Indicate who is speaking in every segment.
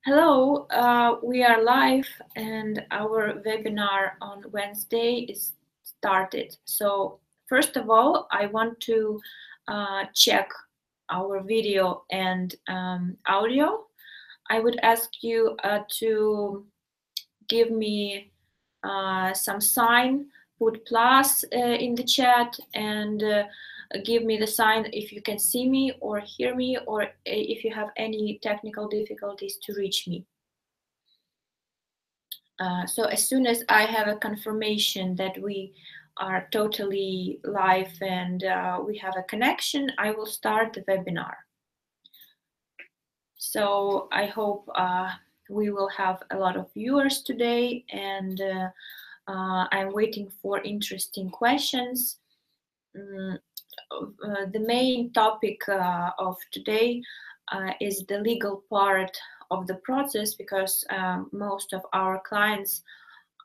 Speaker 1: Hello, we are live and our webinar on Wednesday is started. So first of all, I want to check our video and audio. I would ask you to give me some sign, put plus in the chat, and give me the sign if you can see me or hear me, or if you have any technical difficulties to reach me. So as soon as I have a confirmation that we are totally live and we have a connection, I will start the webinar. So I hope we will have a lot of viewers today, and I'm waiting for interesting questions. The main topic of today is the legal part of the process, because most of our clients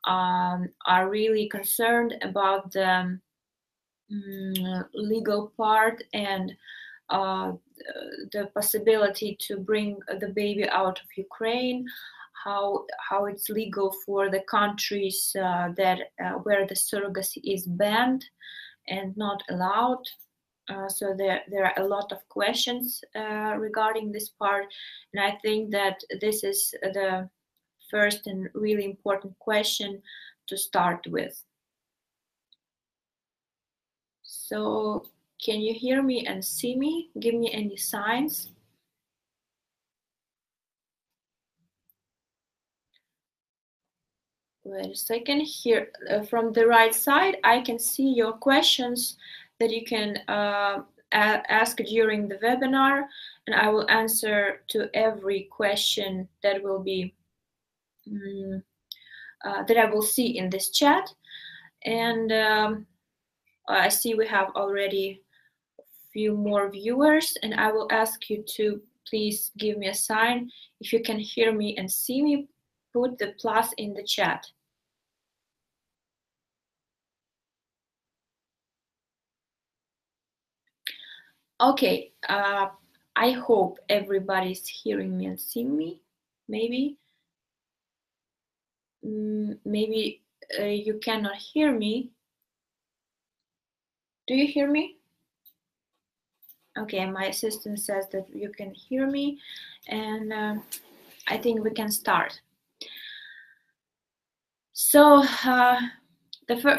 Speaker 1: are really concerned about the legal part and the possibility to bring the baby out of Ukraine, how it's legal for the countries where the surrogacy is banned and not allowed. So there are a lot of questions regarding this part, and I think that this is the first and really important question to start with. So can you hear me and see me? Give me any signs. Wait a second. Here from the right side, I can see your questions that you can ask during the webinar, and I will answer to every question that will be that I will see in this chat. And I see we have already a few more viewers, and I will ask you to please give me a sign if you can hear me and see me. Put the plus in the chat. Okay, I hope everybody's hearing me and seeing me. Maybe you cannot hear me. Do you hear me? Okay, my assistant says that you can hear me, and I think we can start. So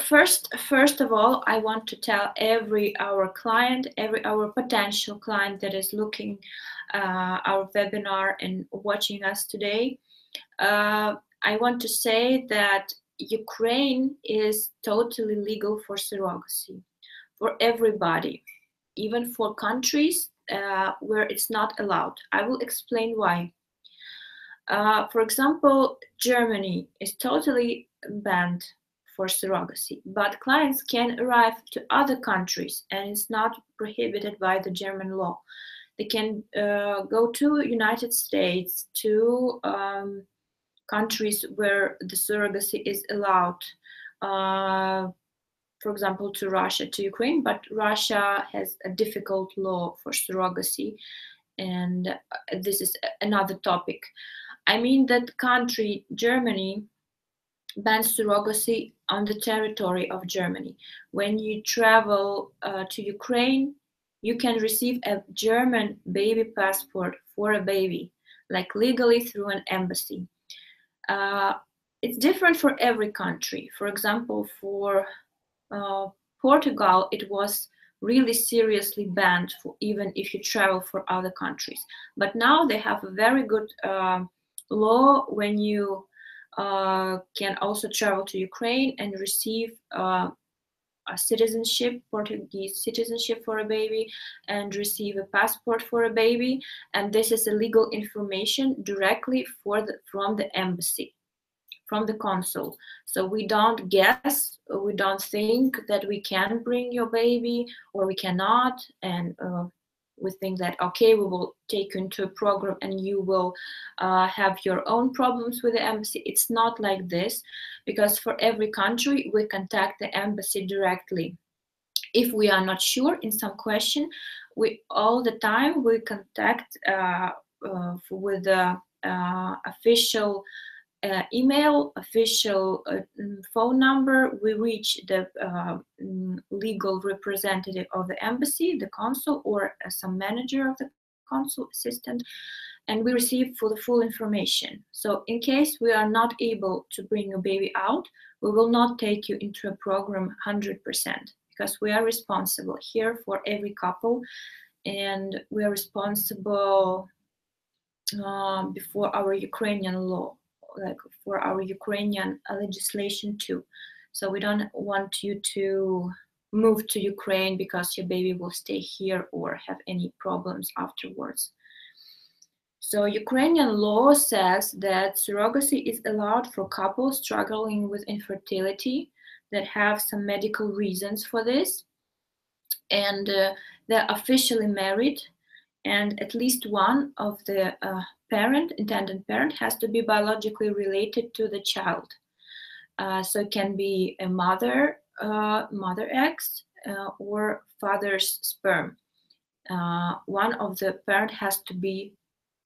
Speaker 1: first of all, I want to tell every our potential client that is looking our webinar and watching us today. I want to say that Ukraine is totally legal for surrogacy for everybody, even for countries where it's not allowed. I will explain why. For example, Germany is totally banned for surrogacy, but clients can arrive to other countries and it's not prohibited by the German law. They can go to United States, to countries where the surrogacy is allowed, for example, to Russia, to Ukraine, but Russia has a difficult law for surrogacy, and this is another topic. I mean that country, Germany, bans surrogacy on the territory of Germany. When you travel to Ukraine, you can receive a German baby passport for a baby, like legally through an embassy. It's different for every country. For example, for Portugal, it was really seriously banned for even if you travel for other countries. But now they have a very good law when you can also travel to Ukraine and receive a citizenship, Portuguese citizenship for a baby, and receive a passport for a baby. And this is a legal information directly from the embassy, from the consul. So we don't guess, we don't think that we can bring your baby or we cannot, and we think that, okay, we will take you into a program and you will have your own problems with the embassy. It's not like this, because for every country we contact the embassy directly. If we are not sure in some question, we all the time we contact with the official email, official phone number. We reach the legal representative of the embassy, the consul, or some manager of the consul assistant, and we receive the full information. So in case we are not able to bring your baby out, we will not take you into a program 100%, because we are responsible here for every couple, and we are responsible before our Ukrainian law, like for our Ukrainian legislation too. So we don't want you to move to Ukraine because your baby will stay here or have any problems afterwards. So Ukrainian law says that surrogacy is allowed for couples struggling with infertility that have some medical reasons for this, and they're officially married, and at least one of the intended parent has to be biologically related to the child. So it can be a mother eggs or father's sperm. One of the parent has to be,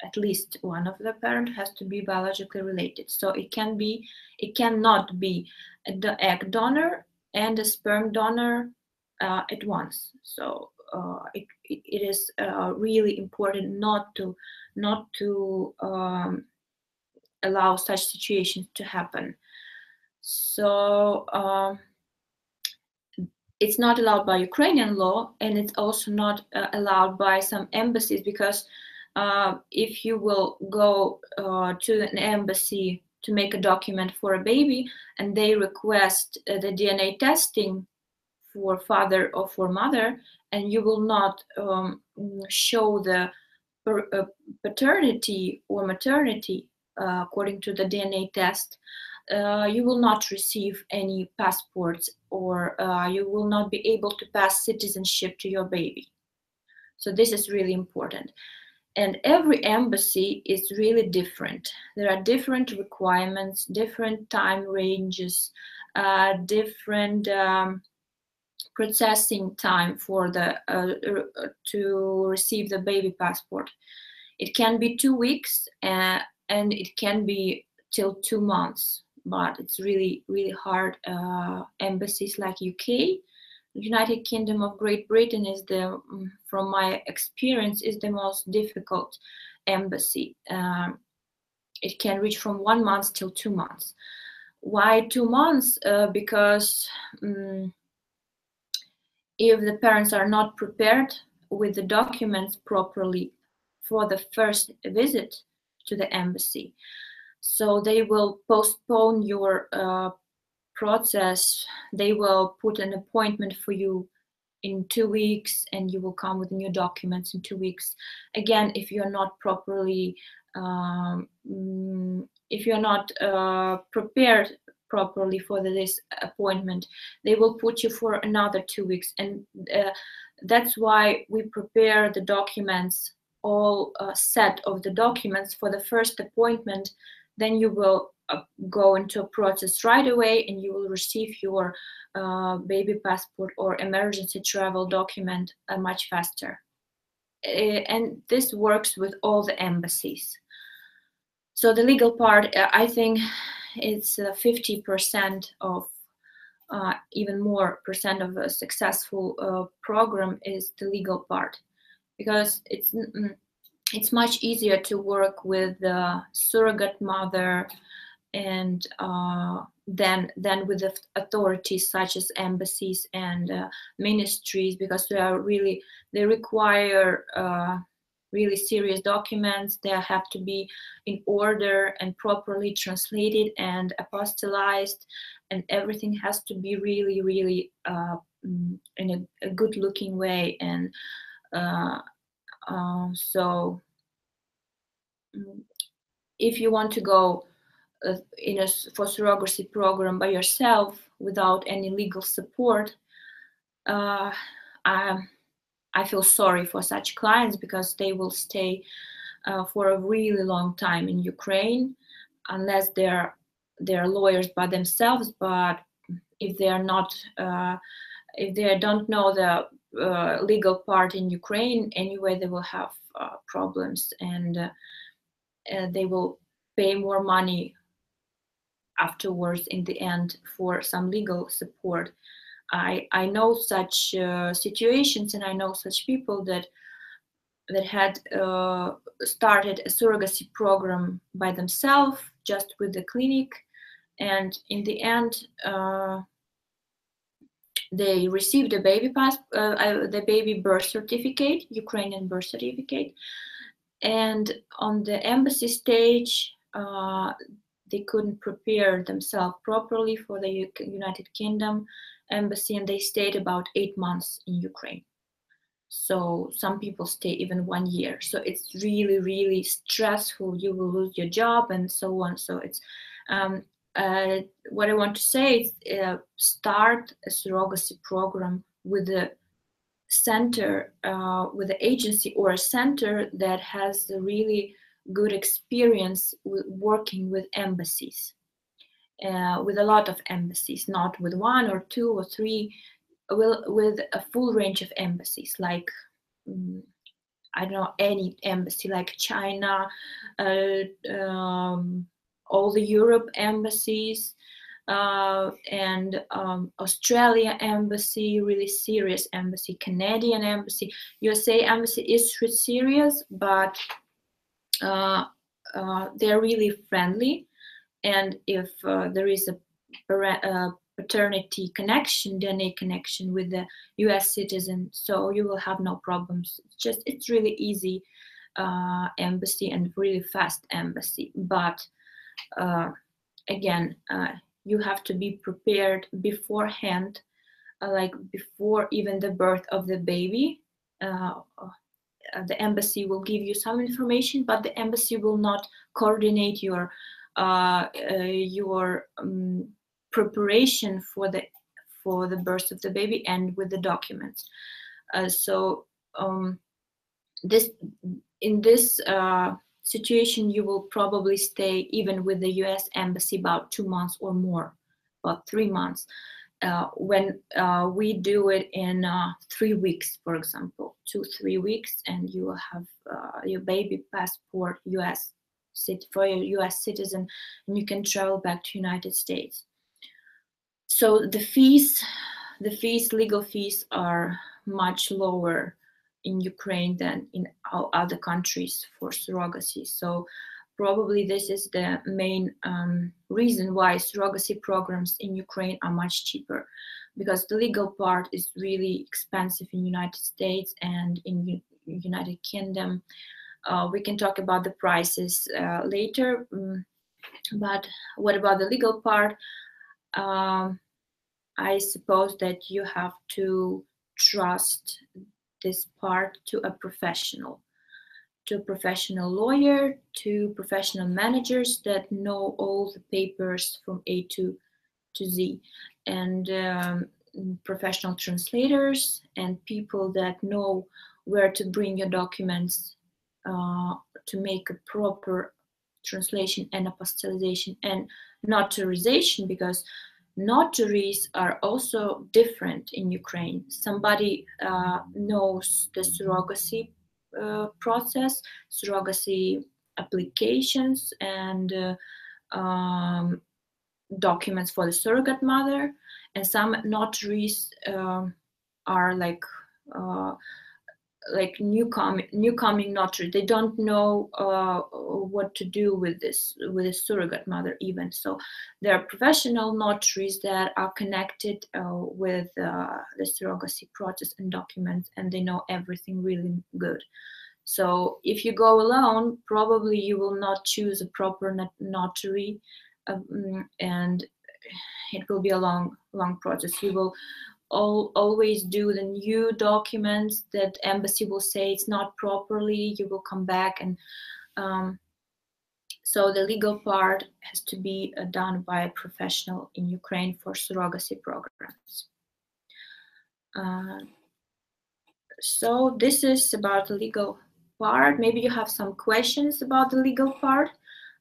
Speaker 1: at least one of the parent has to be biologically related. So it cannot be the egg donor and a sperm donor at once. So it is really important not to allow such situations to happen. So it's not allowed by Ukrainian law, and it's also not allowed by some embassies, because if you will go to an embassy to make a document for a baby and they request the DNA testing for father or for mother, and you will not show the paternity or maternity according to the DNA test, you will not receive any passports, or you will not be able to pass citizenship to your baby. So this is really important. And every embassy is really different. There are different requirements, different time ranges, different processing time for to receive the baby passport. It can be 2 weeks and it can be till 2 months, but it's really, really hard. Embassies like UK, United Kingdom of Great Britain is from my experience, is the most difficult embassy. It can reach from 1 month till 2 months. Why 2 months? Because if the parents are not prepared with the documents properly for the first visit to the embassy, so they will postpone your process. They will put an appointment for you in 2 weeks, and you will come with new documents in 2 weeks. Again, if you're not properly, if you're not prepared properly for this appointment, they will put you for another 2 weeks. And that's why we prepare the documents, all set of the documents for the first appointment. Then you will go into a process right away, and you will receive your baby passport or emergency travel document much faster. And this works with all the embassies. So the legal part, I think it's 50% of even more percent of a successful program is the legal part, because it's much easier to work with the surrogate mother and than with the authorities such as embassies and ministries, because they require really serious documents. They have to be in order and properly translated and apostillized, and everything has to be really, really in a good looking way. And so if you want to go for surrogacy program by yourself without any legal support, I feel sorry for such clients, because they will stay for a really long time in Ukraine unless they're lawyers by themselves. But if they are not, if they don't know the legal part in Ukraine, anyway, they will have problems. And they will pay more money afterwards in the end for some legal support. I know such situations, and I know such people that had started a surrogacy program by themselves, just with the clinic, and in the end, they received a the baby birth certificate, Ukrainian birth certificate, and on the embassy stage, they couldn't prepare themselves properly for the United Kingdom embassy, and they stayed about 8 months in Ukraine. So some people stay even 1 year. So it's really, really stressful. You will lose your job and so on. So it's what I want to say is start a surrogacy program with a center, with an agency or a center that has a really good experience with working with embassies, with a lot of embassies, not with 1 or 2 or 3, with a full range of embassies, like I don't know, any embassy, like China, all the Europe embassies, and Australia embassy, really serious embassy, Canadian embassy, USA embassy is serious, but they're really friendly. And if there is a paternity connection, DNA connection with the US citizen, so you will have no problems. It's really easy embassy and really fast embassy. But again, you have to be prepared beforehand, like before even the birth of the baby. The embassy will give you some information, but the embassy will not coordinate your preparation for the birth of the baby and with the documents. So in this situation, you will probably stay even with the US embassy about 2 months or more, about 3 months. When we do it in 3 weeks, for example, 2-3 weeks, and you will have your baby passport for your US citizen, and you can travel back to United States. So the legal fees are much lower in Ukraine than in other countries for surrogacy. So probably this is the main reason why surrogacy programs in Ukraine are much cheaper, because the legal part is really expensive in United States and in United Kingdom. We can talk about the prices later, but what about the legal part? I suppose that you have to trust this part to a professional lawyer, to professional managers that know all the papers from A to Z, and professional translators and people that know where to bring your documents to make a proper translation and apostillization and notarization, because notaries are also different in Ukraine. Somebody knows the surrogacy process, surrogacy applications, and documents for the surrogate mother, and some notaries are like newcoming notary. They don't know what to do with a surrogate mother even. So there are professional notaries that are connected with the surrogacy process and documents, and they know everything really good. So if you go alone, probably you will not choose a proper notary, and it will be a long process. You will always do the new documents that embassy will say it's not properly. You will come back, and so the legal part has to be done by a professional in Ukraine for surrogacy programs. So this is about the legal part. Maybe you have some questions about the legal part.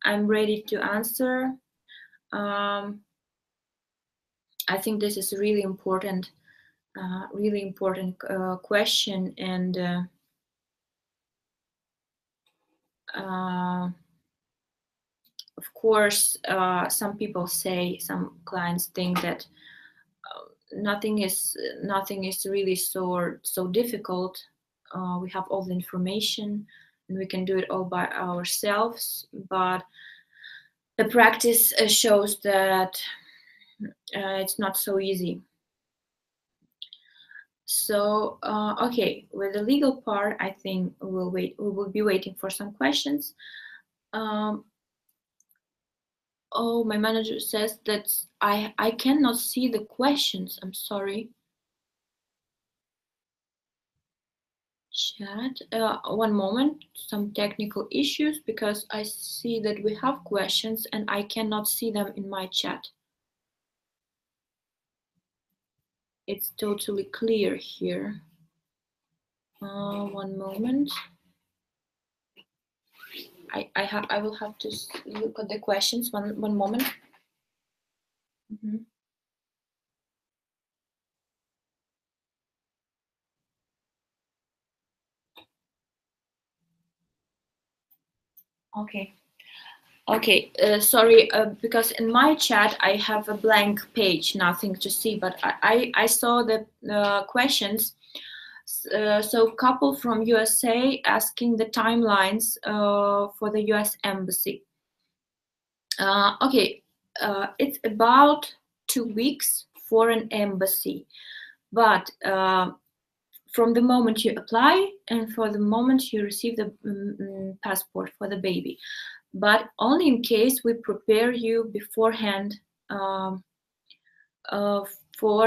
Speaker 1: I'm ready to answer. I think this is a really important question, and of course, some people say, some clients think that nothing is really so difficult. We have all the information and we can do it all by ourselves, but the practice shows that it's not so easy. So okay, with the legal part, I think we will be waiting for some questions. Oh, my manager says that I cannot see the questions. I'm sorry. Chat. One moment, some technical issues, because I see that we have questions and I cannot see them in my chat. It's totally clear here. One moment. I will have to look at the questions. One moment. Okay. Okay, sorry, because in my chat I have a blank page, nothing to see, but I saw the questions. So couple from USA asking the timelines for the US Embassy. Okay, it's about 2 weeks for an embassy, but from the moment you apply and for the moment you receive the passport for the baby. But only in case we prepare you beforehand for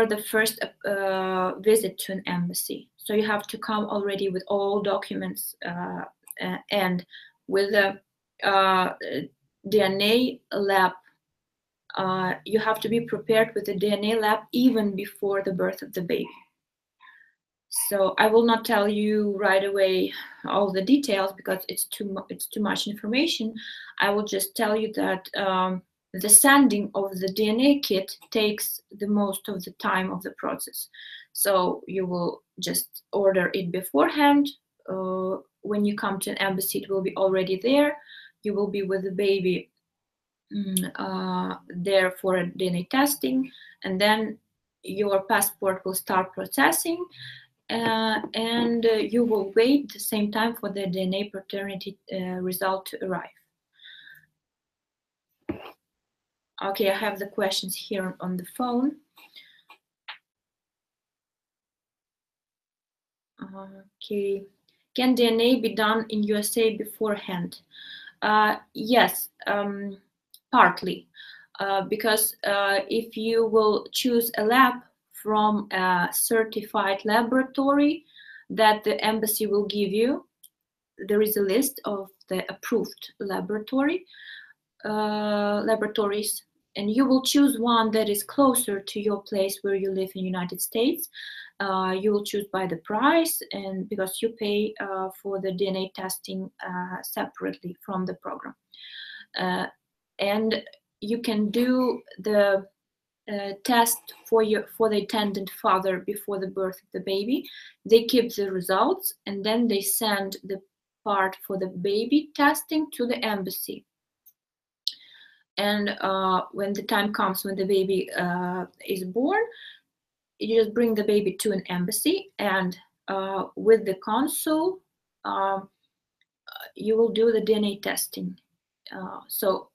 Speaker 1: the first visit to an embassy. So you have to come already with all documents and with a DNA lab. You have to be prepared with a DNA lab even before the birth of the baby. So I will not tell you right away all the details because it's too much information. I will just tell you that the sending of the DNA kit takes the most of the time of the process. So you will just order it beforehand. When you come to an embassy, it will be already there. You will be with the baby there for a DNA testing, and then your passport will start processing. And you will wait the same time for the DNA paternity result to arrive. Okay, I have the questions here on the phone. Okay, can DNA be done in USA beforehand? Yes, partly, because if you will choose a lab from a certified laboratory that the embassy will give you, there is a list of the approved laboratories, and you will choose one that is closer to your place where you live in the United States. You will choose by the price, and because you pay for the DNA testing separately from the program. And you can do the test for the intended father before the birth of the baby. They keep the results and then they send the part for the baby testing to the embassy. And when the time comes when the baby is born, you just bring the baby to an embassy, and with the consul, you will do the DNA testing. So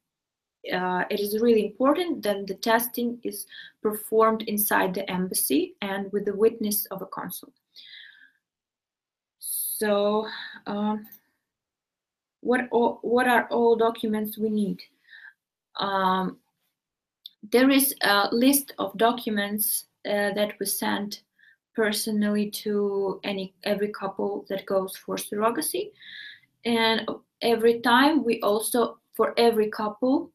Speaker 1: it is really important that the testing is performed inside the embassy and with the witness of a consul. So what are all documents we need? There is a list of documents that we send personally to every couple that goes for surrogacy, and every time we also, for every couple,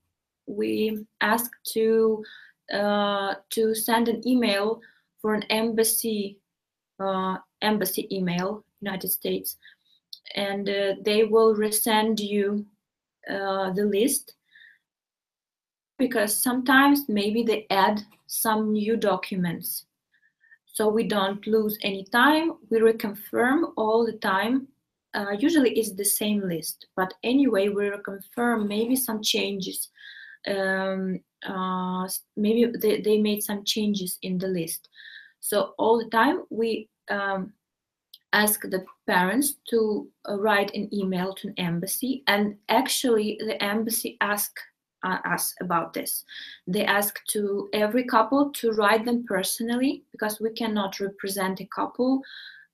Speaker 1: we ask to send an email for an embassy email, United States, and they will resend you the list, because sometimes maybe they add some new documents. So we don't lose any time. We reconfirm all the time usually is the same list, but anyway, we will confirm maybe some changes. Maybe they made some changes in the list. So all the time we ask the parents to write an email to an embassy, and actually the embassy ask us about this. They ask to every couple to write them personally, because we cannot represent a couple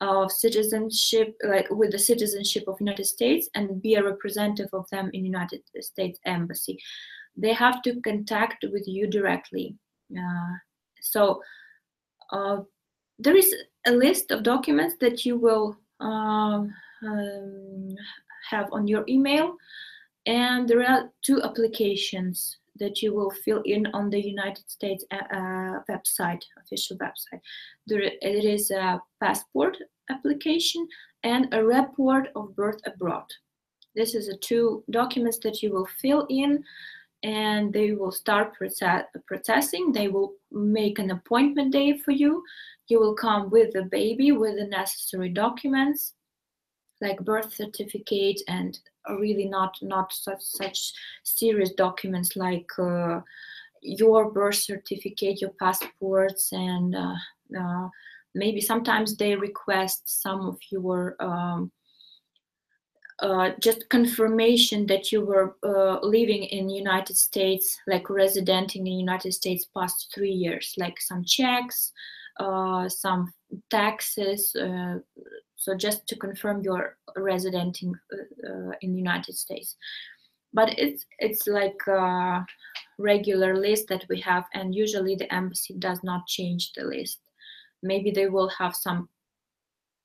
Speaker 1: of citizenship, like with the citizenship of United States, and be a representative of them in United States Embassy. They have to contact with you directly. So there is a list of documents that you will have on your email, and there are 2 applications that you will fill in on the United States website, official website. It is a passport application and a report of birth abroad. This is the 2 documents that you will fill in, and they will start processing. They will make an appointment day for you. You will come with the baby with the necessary documents, like birth certificate, and really not such serious documents like your birth certificate, your passports, and maybe sometimes they request some of your just confirmation that you were living in United States, like residing in United States past 3 years, like some checks, some taxes. So just to confirm your residing in the United States. But it's like a regular list that we have, and usually the embassy does not change the list. Maybe they will have some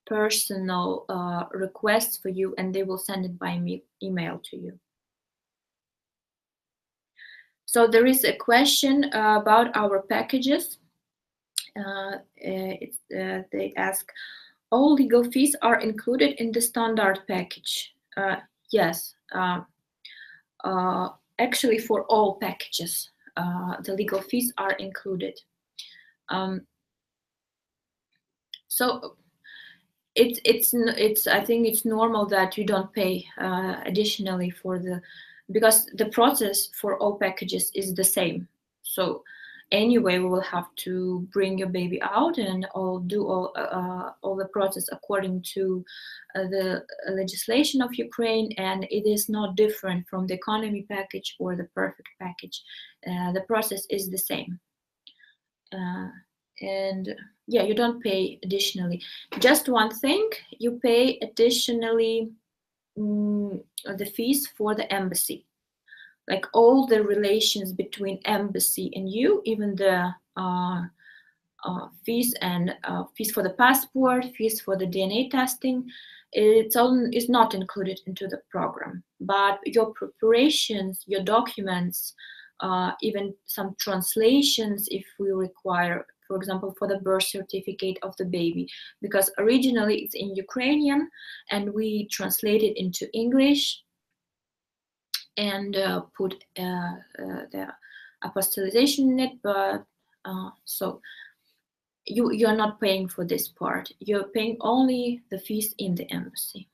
Speaker 1: personal requests for you, and they will send it by email to you. So there is a question about our packages. They ask, all legal fees are included in the standard package? Yes, actually for all packages, the legal fees are included. So it's I think it's normal that you don't pay additionally for because the process for all packages is the same. So anyway, we will have to bring your baby out and do all the process according to the legislation of Ukraine, and it is not different from the economy package or the perfect package. The process is the same. And yeah, you don't pay additionally. Just one thing, you pay additionally the fees for the embassy, like all the relations between embassy and you, even the fees and fees for the passport, fees for the DNA testing. It's not included into the program, but your preparations, your documents, even some translations if we require, for example, for the birth certificate of the baby, because originally it's in Ukrainian and we translate it into English and put the apostolization in it, but so you're not paying for this part. You're paying only the fees in the embassy.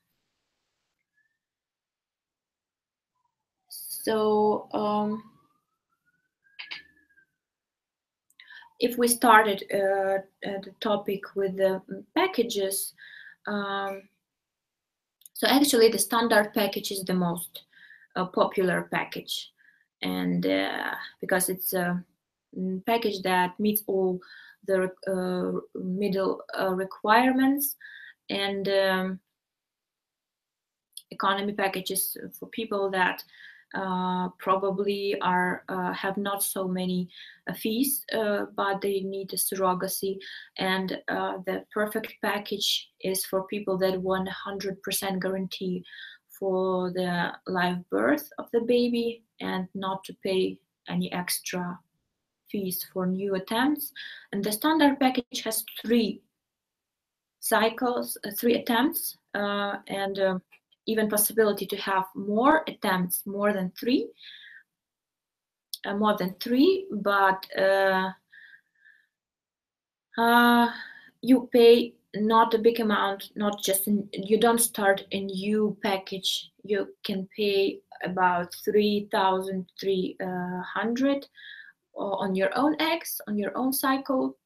Speaker 1: So if we started the topic with the packages, so actually the standard package is the most popular package, and because it's a package that meets all the middle requirements, and economy packages for people that probably have not so many fees, but they need a surrogacy, and the perfect package is for people that want 100% guarantee for the live birth of the baby and not to pay any extra fees for new attempts. And the standard package has 3 cycles, 3 attempts, and even possibility to have more attempts, more than 3, but you pay not a big amount, not just you don't start a new package. You can pay about 3,300 on your own eggs, on your own cycle,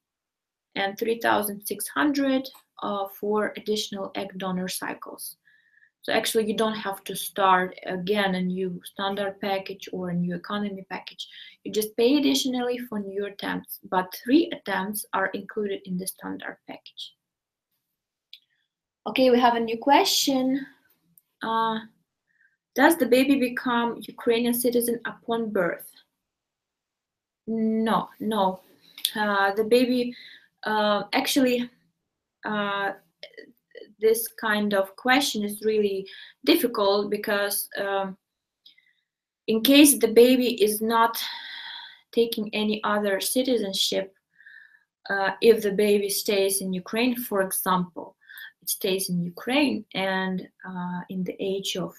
Speaker 1: and 3,600 for additional egg donor cycles. So actually you don't have to start again a new standard package or a new economy package. You just pay additionally for new attempts, but 3 attempts are included in the standard package. Okay, we have a new question. Does the baby become Ukrainian citizen upon birth? No. The baby actually this kind of question is really difficult because in case the baby is not taking any other citizenship, if the baby stays in Ukraine, for example, it stays in Ukraine, and in the age of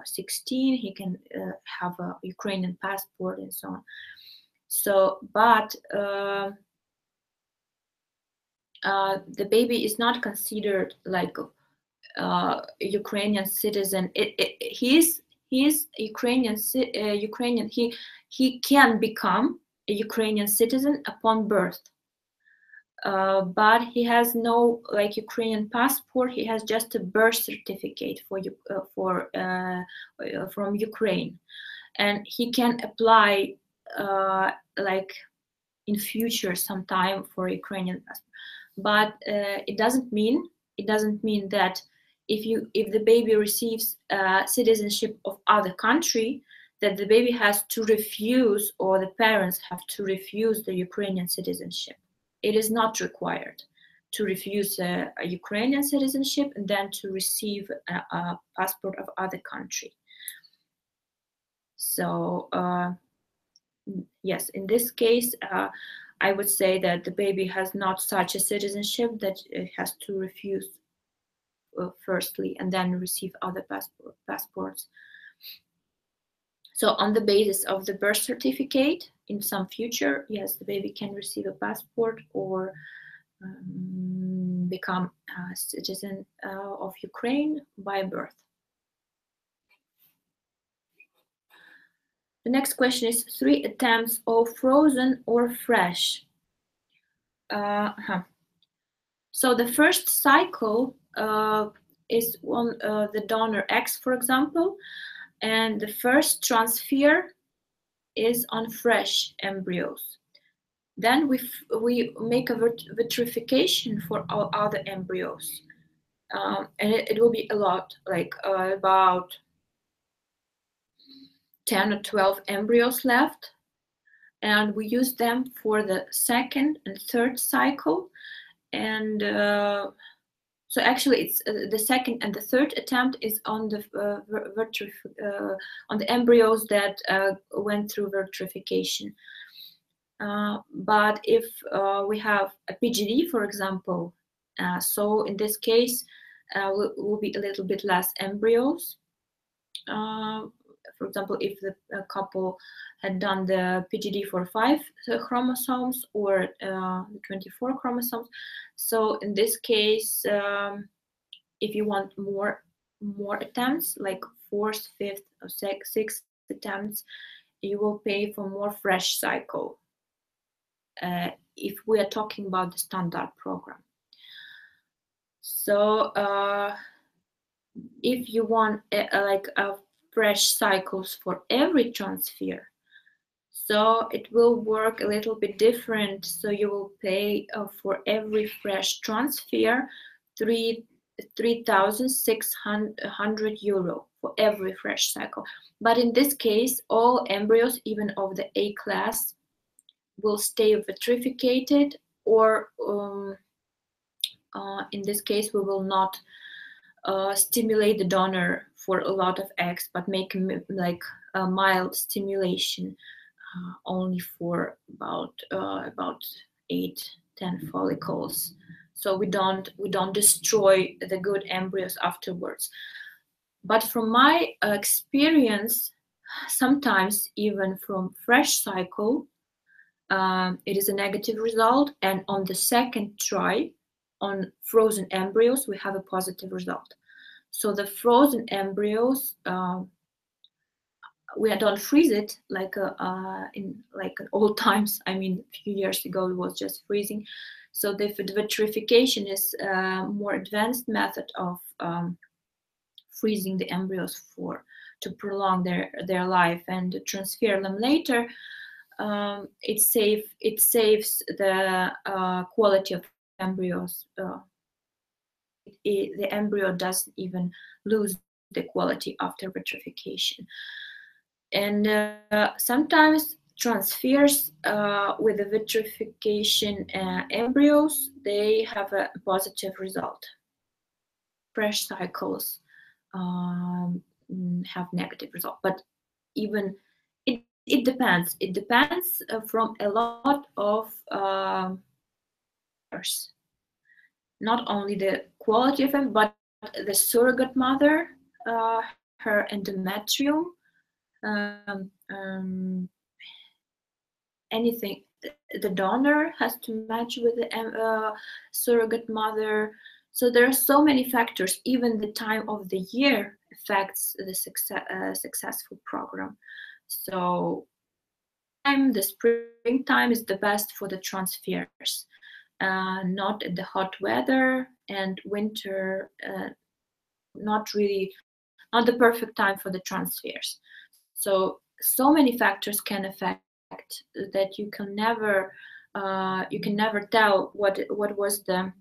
Speaker 1: 16, he can have a Ukrainian passport and so on. So, but the baby is not considered like a Ukrainian citizen. He's Ukrainian. He can become a Ukrainian citizen upon birth. But he has no like Ukrainian passport. He has just a birth certificate from Ukraine, and he can apply like in future sometime for Ukrainian passport. But it doesn't mean that if the baby receives citizenship of other country, that the baby has to refuse, or the parents have to refuse the Ukrainian citizenship. It is not required to refuse a Ukrainian citizenship and then to receive a passport of other country. So yes, in this case, I would say that the baby has not such a citizenship that it has to refuse firstly and then receive other passports. So on the basis of the birth certificate, in some future, yes, the baby can receive a passport or become a citizen of Ukraine by birth. The next question is 3 attempts, all frozen or fresh? So the first cycle is on the donor X, for example, and the first transfer is on fresh embryos. Then we make a vitrification for all other embryos, and it will be a lot, like about 10 or 12 embryos left, and we use them for the second and third cycle. And so actually it's the second and the third attempt is on the on the embryos that went through vitrification. But if we have a PGD, for example, so in this case will be a little bit less embryos. For example, if the couple had done the PGD for 5 chromosomes or 24 chromosomes, so in this case, if you want more attempts, like 4th, 5th, or 6th attempts, you will pay for more fresh cycle. If we are talking about the standard program. So if you want like a fresh cycles for every transfer, so it will work a little bit different. So you will pay for every fresh transfer 3,600 euro for every fresh cycle. But in this case, all embryos, even of the A class, will stay vitrificated, or in this case, we will not stimulate the donor for a lot of eggs, but make like a mild stimulation, only for about 8-10 follicles. So we don't destroy the good embryos afterwards. But from my experience, sometimes even from fresh cycle, it is a negative result, and on the second try, on frozen embryos, we have a positive result. So the frozen embryos, we don't freeze it like in old times. I mean, a few years ago it was just freezing. So the vitrification is a more advanced method of freezing the embryos to prolong their life and to transfer them later. It saves the quality of embryos. The embryo doesn't even lose the quality after vitrification. And sometimes transfers with the vitrification embryos, they have a positive result. Fresh cycles have negative result, but even it depends. It depends from a lot of factors. Not only the quality of them, but the surrogate mother, her endometrium, anything. The donor has to match with the surrogate mother. So there are so many factors. Even the time of the year affects the successful program. So the springtime is the best for the transfers. Not at the hot weather, and winter, not the perfect time for the transfers. So many factors can affect that you can never tell what was the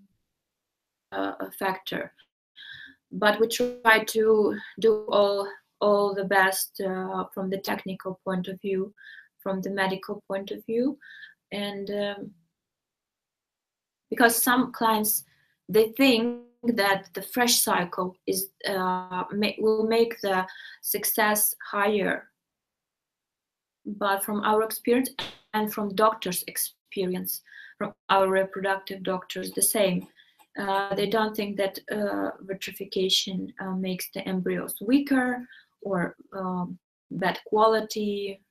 Speaker 1: factor. But we try to do all the best from the technical point of view, from the medical point of view, and because some clients, they think that the fresh cycle is will make the success higher. But from our experience and from doctors' experience, from our reproductive doctors, the same. They don't think that vitrification makes the embryos weaker or bad quality.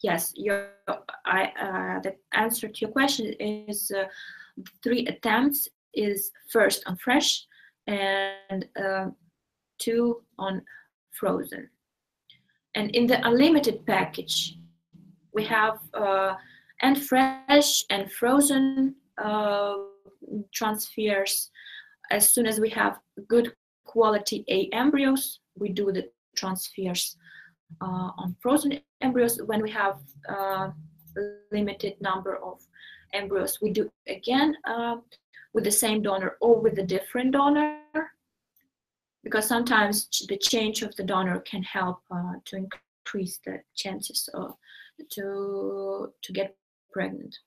Speaker 1: Yes, the answer to your question is 3 attempts is first on fresh and 2 on frozen. And in the unlimited package, we have and fresh and frozen transfers. As soon as we have good quality A embryos, we do the transfers on frozen embryos. When we have limited number of embryos, we do again with the same donor or with a different donor, because sometimes the change of the donor can help to increase the chances to get pregnant.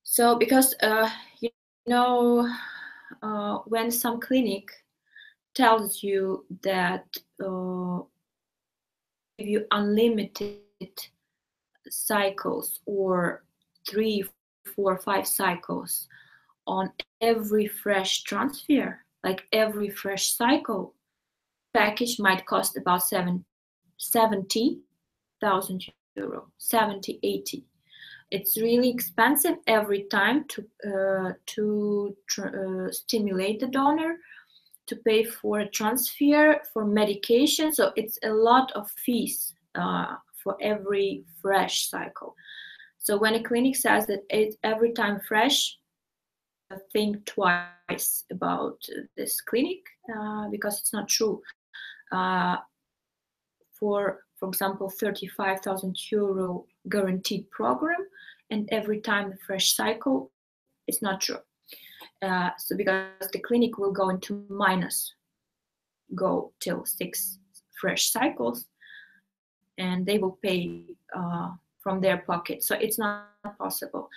Speaker 1: So because when some clinic tells you that give you unlimited cycles or 3, 4, 5 cycles on every fresh transfer, like every fresh cycle, package might cost about 70,000 euro, 70, 80. It's really expensive every time to stimulate the donor, to pay for a transfer, for medication. So it's a lot of fees for every fresh cycle. So when a clinic says that it's every time fresh, think twice about this clinic because it's not true. For example, 35,000 euro guaranteed program, and every time the fresh cycle, it's not true. So because the clinic will go into minus, go till 6 fresh cycles, and they will pay from their pocket. So it's not possible.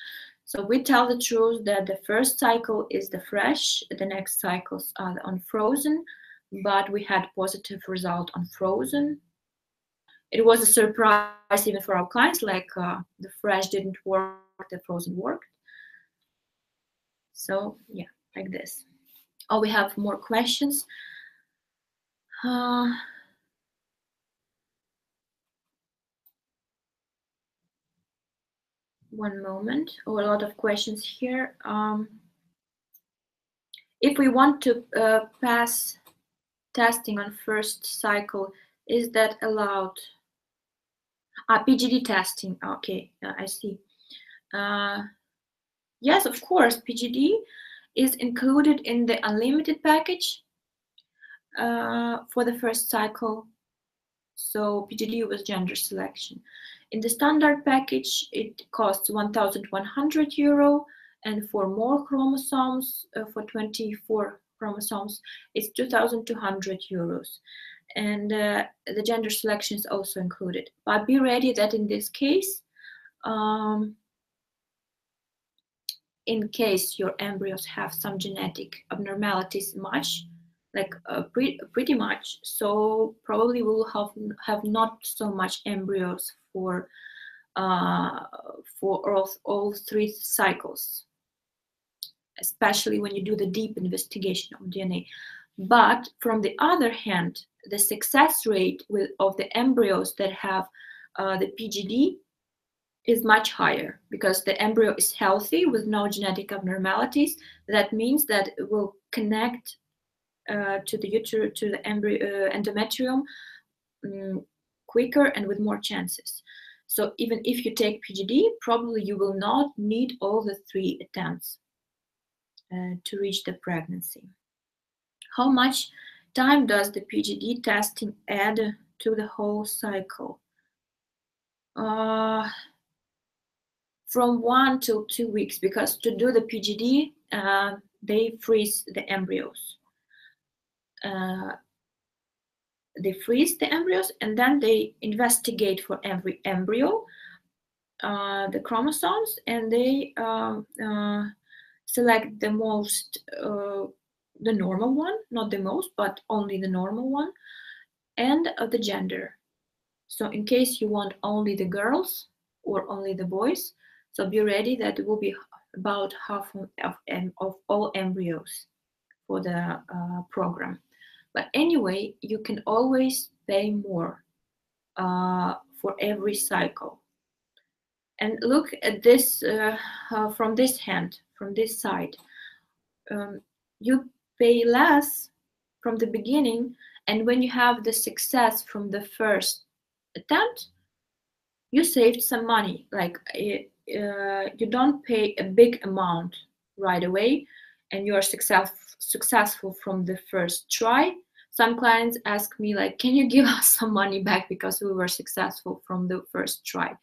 Speaker 1: So we tell the truth that the first cycle is the fresh, the next cycles are on frozen, but we had positive result on frozen. It was a surprise even for our clients, like the fresh didn't work, the frozen worked. So yeah, like this. Oh, we have more questions. One moment. Oh, a lot of questions here. If we want to pass testing on first cycle, is that allowed? PGD testing. Okay, I see. Yes, of course, PGD is included in the unlimited package for the first cycle. So PGD with gender selection. In the standard package, it costs 1,100 euro, and for more chromosomes, for 24 chromosomes, it's 2,200 euros. And the gender selection is also included. But be ready that in this case, in case your embryos have some genetic abnormalities pretty much, so probably we'll have not so much embryos for all three cycles, especially when you do the deep investigation of DNA. But from the other hand, the success rate of the embryos that have the PGD is much higher because the embryo is healthy with no genetic abnormalities. That means that it will connect to the embryo endometrium quicker and with more chances. So even if you take PGD, probably you will not need all the 3 attempts to reach the pregnancy. How much time does the PGD testing add to the whole cycle? From 1 to 2 weeks, because to do the PGD, they freeze the embryos. And then they investigate for every embryo the chromosomes, and they select the most, the normal one, not the most, but only the normal one, and the gender. So in case you want only the girls or only the boys, so be ready that it will be about half of all embryos for the program. But anyway, you can always pay more for every cycle. And look at this from this side. You pay less from the beginning, and when you have the success from the first attempt, you saved some money. Like you don't pay a big amount right away, and you are successful from the first try. Some clients ask me, like, can you give us some money back because we were successful from the first try?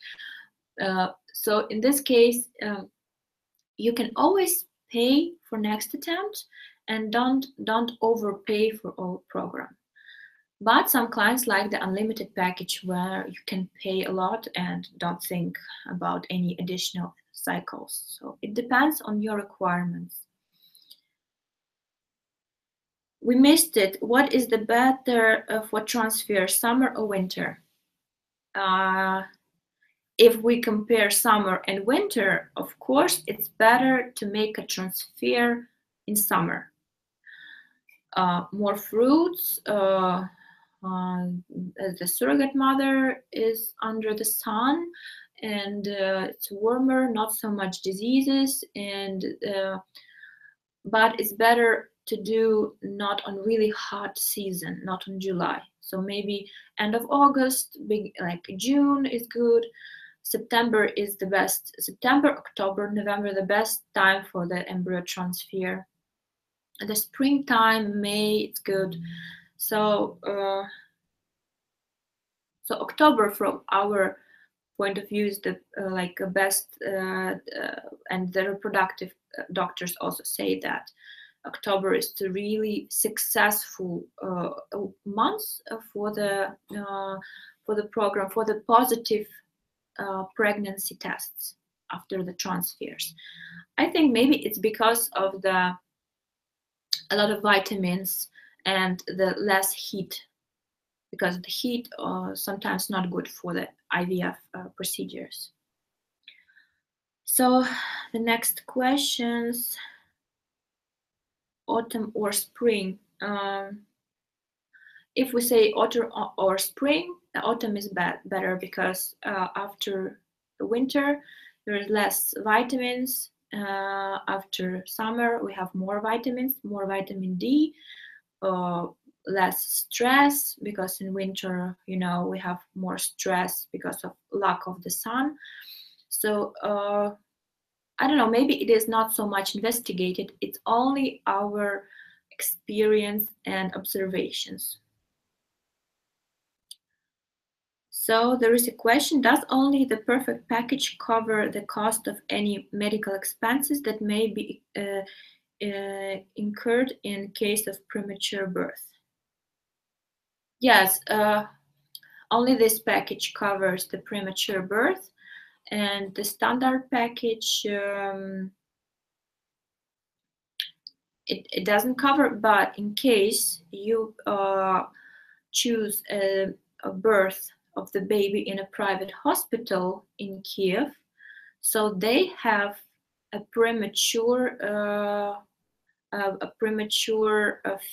Speaker 1: So in this case, you can always pay for next attempt, and don't overpay for all program. But some clients like the unlimited package where you can pay a lot and don't think about any additional cycles. So it depends on your requirements. We missed it. What is the better for transfer, summer or winter? If we compare summer and winter, of course, it's better to make a transfer in summer. More fruits, the surrogate mother is under the sun, and it's warmer, not so much diseases, and but it's better to do not on really hot season, not on July. So maybe end of August, like June is good. September is the best. September, October, November, the best time for the embryo transfer. The springtime, May, it's good. So October, from our point of view, is the best, and the reproductive doctors also say that October is the really successful month for the program, for the positive pregnancy tests after the transfers. I think maybe it's because of a lot of vitamins and the less heat, because the heat sometimes not good for the IVF procedures. So the next questions, autumn or spring. If we say autumn or spring, the autumn is better because after the winter, There is less vitamins. After summer, we have more vitamins, more vitamin D, less stress, because in winter, we have more stress because of lack of the sun. So I don't know, maybe it is not so much investigated. It's only our experience and observations. So there is a question, does only the perfect package cover the cost of any medical expenses that may be incurred in case of premature birth? Yes, only this package covers the premature birth, and the standard package, it doesn't cover, but in case you choose a birth of the baby in a private hospital in Kiev, so they have a premature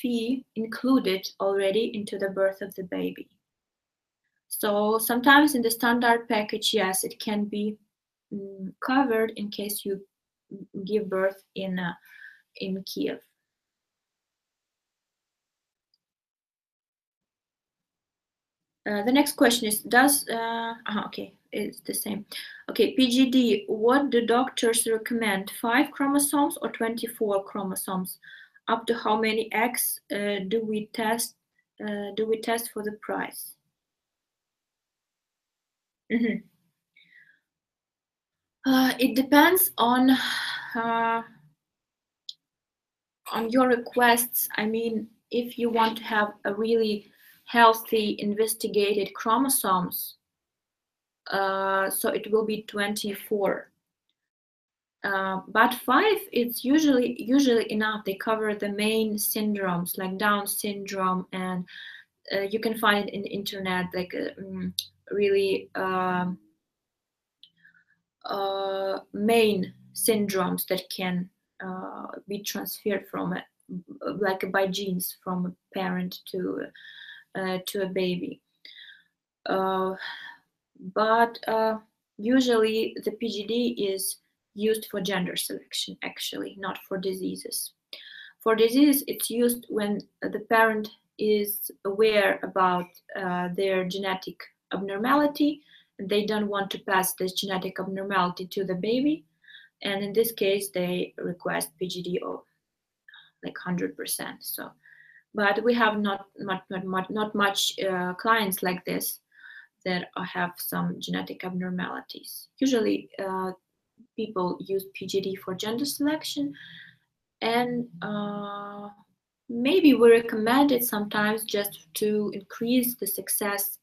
Speaker 1: fee included already into the birth of the baby. So sometimes in the standard package, yes, it can be covered in case you give birth in Kiev. The next question is, okay, it's the same. Okay, PGD, what do doctors recommend? 5 chromosomes or 24 chromosomes? Up to how many eggs do we test for the price? Mm-hmm. It depends on your requests. I mean, if you want to have a really healthy investigated chromosomes, so it will be 24. But 5, it's usually enough. They cover the main syndromes like Down syndrome, and you can find it in the internet, like really main syndromes that can be transferred from like by genes from a parent to a baby. But usually the PGD is used for gender selection, actually, not for diseases. For disease, it's used when the parent is aware about their genetic abnormality, and they don't want to pass this genetic abnormality to the baby. And in this case, they request PGD of like 100%. So, but we have not much clients like this that have some genetic abnormalities. Usually, people use PGD for gender selection, and maybe we recommend it sometimes just to increase the success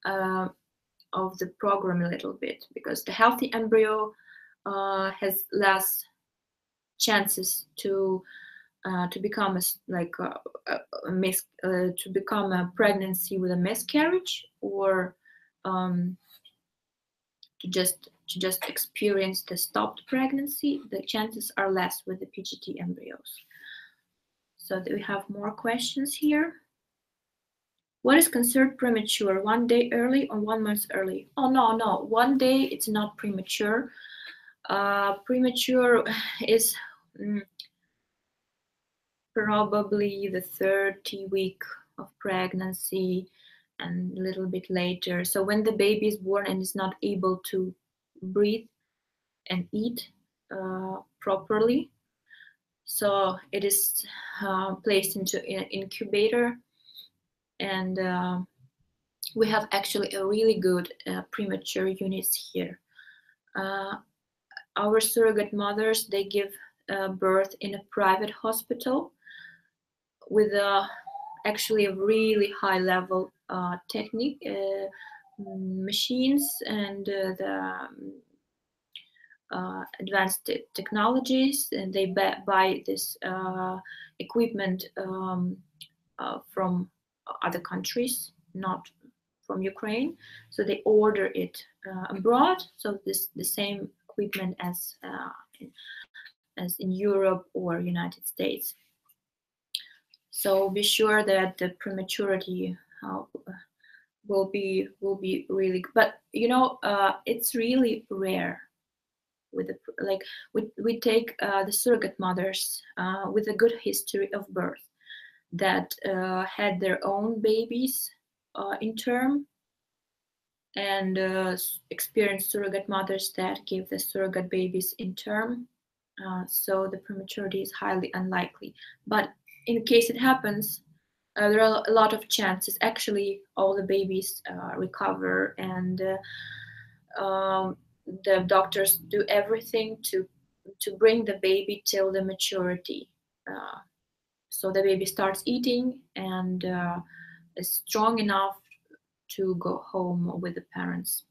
Speaker 1: of the program a little bit, because the healthy embryo has less chances to become to become a pregnancy with a miscarriage, or to just experience the stopped pregnancy. The chances are less with the PGT embryos. So we have more questions here. What is considered premature? 1 day early or 1 month early? Oh, no. 1 day, it's not premature. Premature is probably the 30 week of pregnancy and a little bit later. So when the baby is born and is not able to breathe and eat properly, so it is placed into an incubator, and we have actually a really good premature units here. Our surrogate mothers, they give birth in a private hospital with actually a really high level technique, machines, and the advanced technologies, and they buy this equipment from other countries, not from Ukraine. So they order it abroad. So the same equipment as in Europe or United States. So be sure that the prematurity will be really, but it's really rare. with the, like we take the surrogate mothers with a good history of birth that had their own babies in term, and experienced surrogate mothers that gave the surrogate babies in term. So the prematurity is highly unlikely. But in case it happens, there are a lot of chances. Actually, all the babies recover, and the doctors do everything to bring the baby till the maturity. So the baby starts eating and is strong enough to go home with the parents.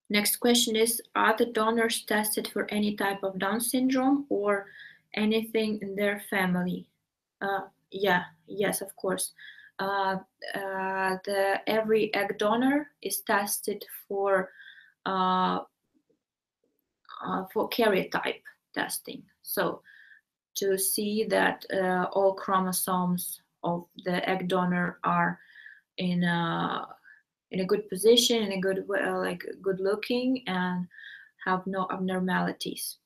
Speaker 1: Next question is, are the donors tested for any type of Down syndrome or anything in their family? Yes, of course. Every egg donor is tested for karyotype testing. So to see that all chromosomes of the egg donor are in a good position, in a good good looking, and have no abnormalities.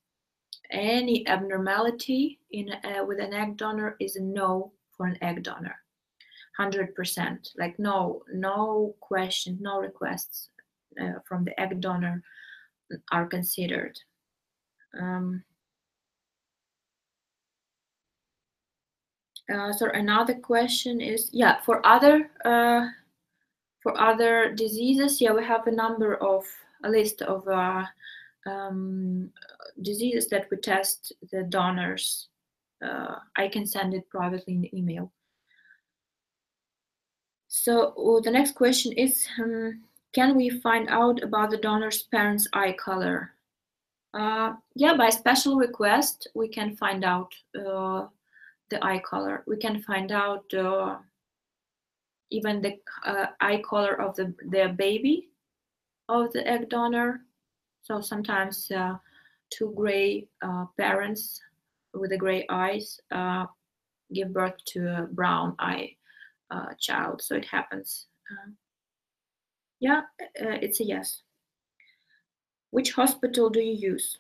Speaker 1: Any abnormality with an egg donor is a no for an egg donor. 100%. Like no questions, no requests from the egg donor are considered. So another question is, for other diseases, we have a list of diseases that we test the donors. I can send it privately in the email. So the next question is, can we find out about the donor's parents' eye color? By special request, we can find out the eye color. We can find out even the eye color of the baby of the egg donor. So sometimes two gray parents with the gray eyes give birth to a brown eye child. So it happens. It's a yes. Which hospital do you use?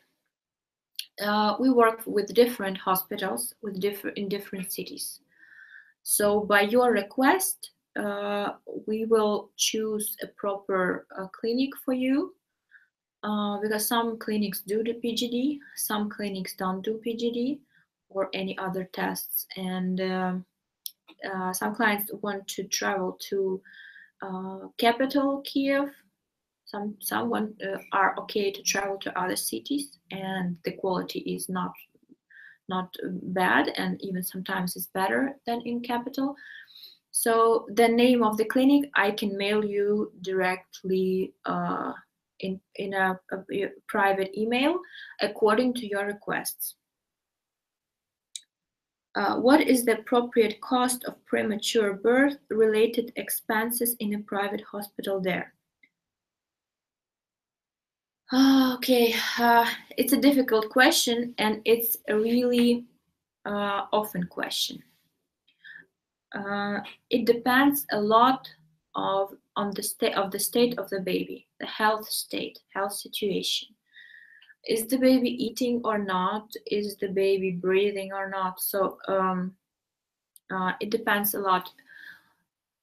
Speaker 1: We work with different hospitals in different cities. So by your request, we will choose a proper clinic for you, because some clinics do the PGD, some clinics don't do PGD or any other tests, and some clients want to travel to capital Kiev. Some are okay to travel to other cities, and the quality is not bad, and even sometimes it's better than in capital. So the name of the clinic I can mail you directly in a private email according to your requests. What is the appropriate cost of premature birth related expenses in a private hospital there? Okay, it's a difficult question, and it's a really often question. It depends a lot on the state of the baby, the health situation. Is the baby eating or not? Is the baby breathing or not? So it depends a lot.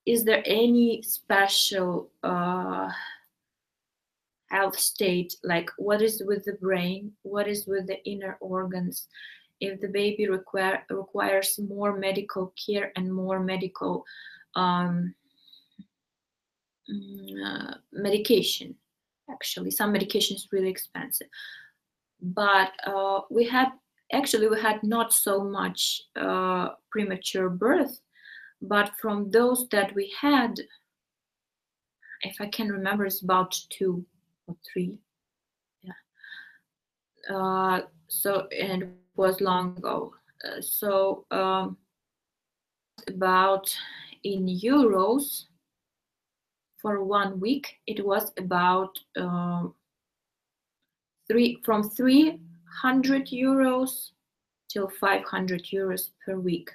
Speaker 1: Is there any special health state, like what is with the brain, what is with the inner organs? If the baby requires more medical care and more medical medication. Actually, some medication is really expensive, but we had not so much premature birth, but from those that we had, if I can remember, it's about 2 or 3. So, and it was long ago. So about in euros for 1 week, it was about from 300 euros till 500 euros per week.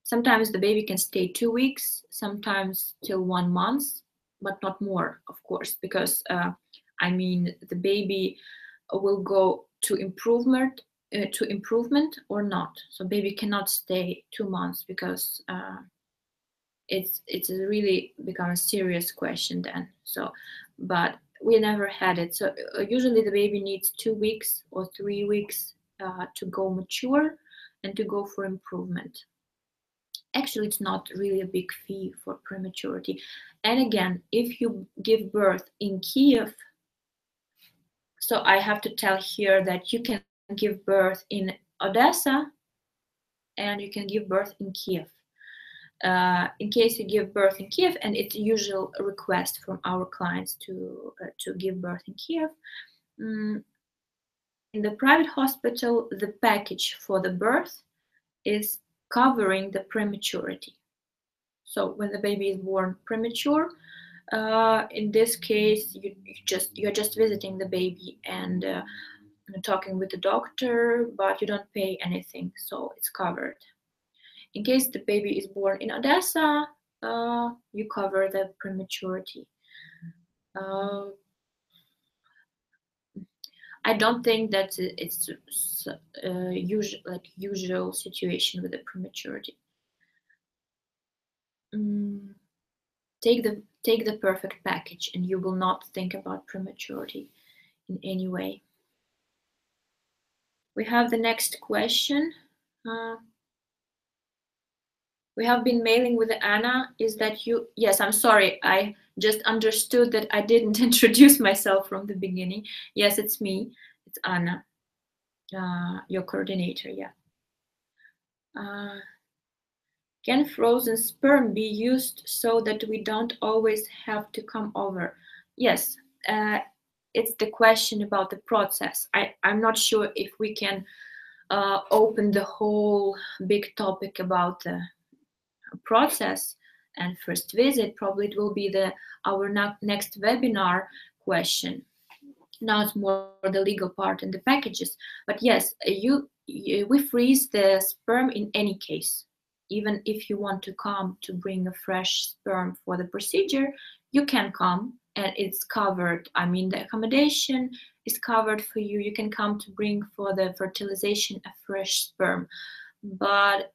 Speaker 1: Sometimes the baby can stay 2 weeks, sometimes till 1 month, but not more, of course, because I mean, the baby will go to improvement or not. So baby cannot stay 2 months because it's really become a serious question then. So, but we never had it. So usually the baby needs 2 weeks or 3 weeks to go mature and to go for improvement. Actually, it's not really a big fee for prematurity. And again, if you give birth in Kiev, so I have to tell here that you can give birth in Odessa and you can give birth in Kiev. In case you give birth in Kiev, and it's a usual request from our clients to give birth in Kiev, in the private hospital, the package for the birth is covering the prematurity. So when the baby is born premature, in this case, you're just visiting the baby and talking with the doctor, but you don't pay anything, so it's covered. In case the baby is born in Odessa, you cover the prematurity. I don't think that it's usual situation with the prematurity. Take the perfect package, and you will not think about prematurity in any way. We have the next question. We have been mailing with Anna. Is that you? Yes, I'm sorry. I just understood that I didn't introduce myself from the beginning. Yes, it's me. It's Anna, your coordinator. Yeah. Can frozen sperm be used so that we don't always have to come over? Yes. It's the question about the process. I'm not sure if we can open the whole big topic about the process and first visit. Probably it will be our next webinar question. Now it's more the legal part and the packages. But yes, we freeze the sperm in any case. Even if you want to come to bring a fresh sperm for the procedure, you can come and it's covered. I mean, the accommodation is covered for you. You can come to bring for the fertilization a fresh sperm. But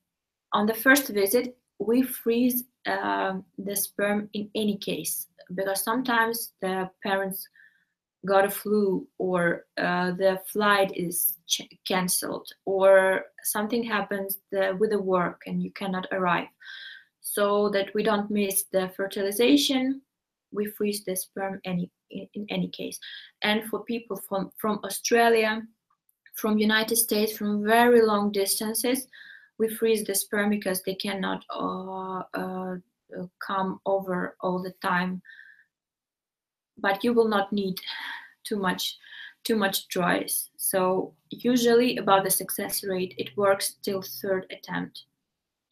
Speaker 1: on the first visit, we freeze the sperm in any case, because sometimes the parents got a flu, or the flight is cancelled, or something happens with the work and you cannot arrive. So that we don't miss the fertilization, we freeze the sperm in any case. And for people from Australia, from United States, from very long distances, we freeze the sperm because they cannot come over all the time. But you will not need too much tries. So usually about the success rate, it works till third attempt,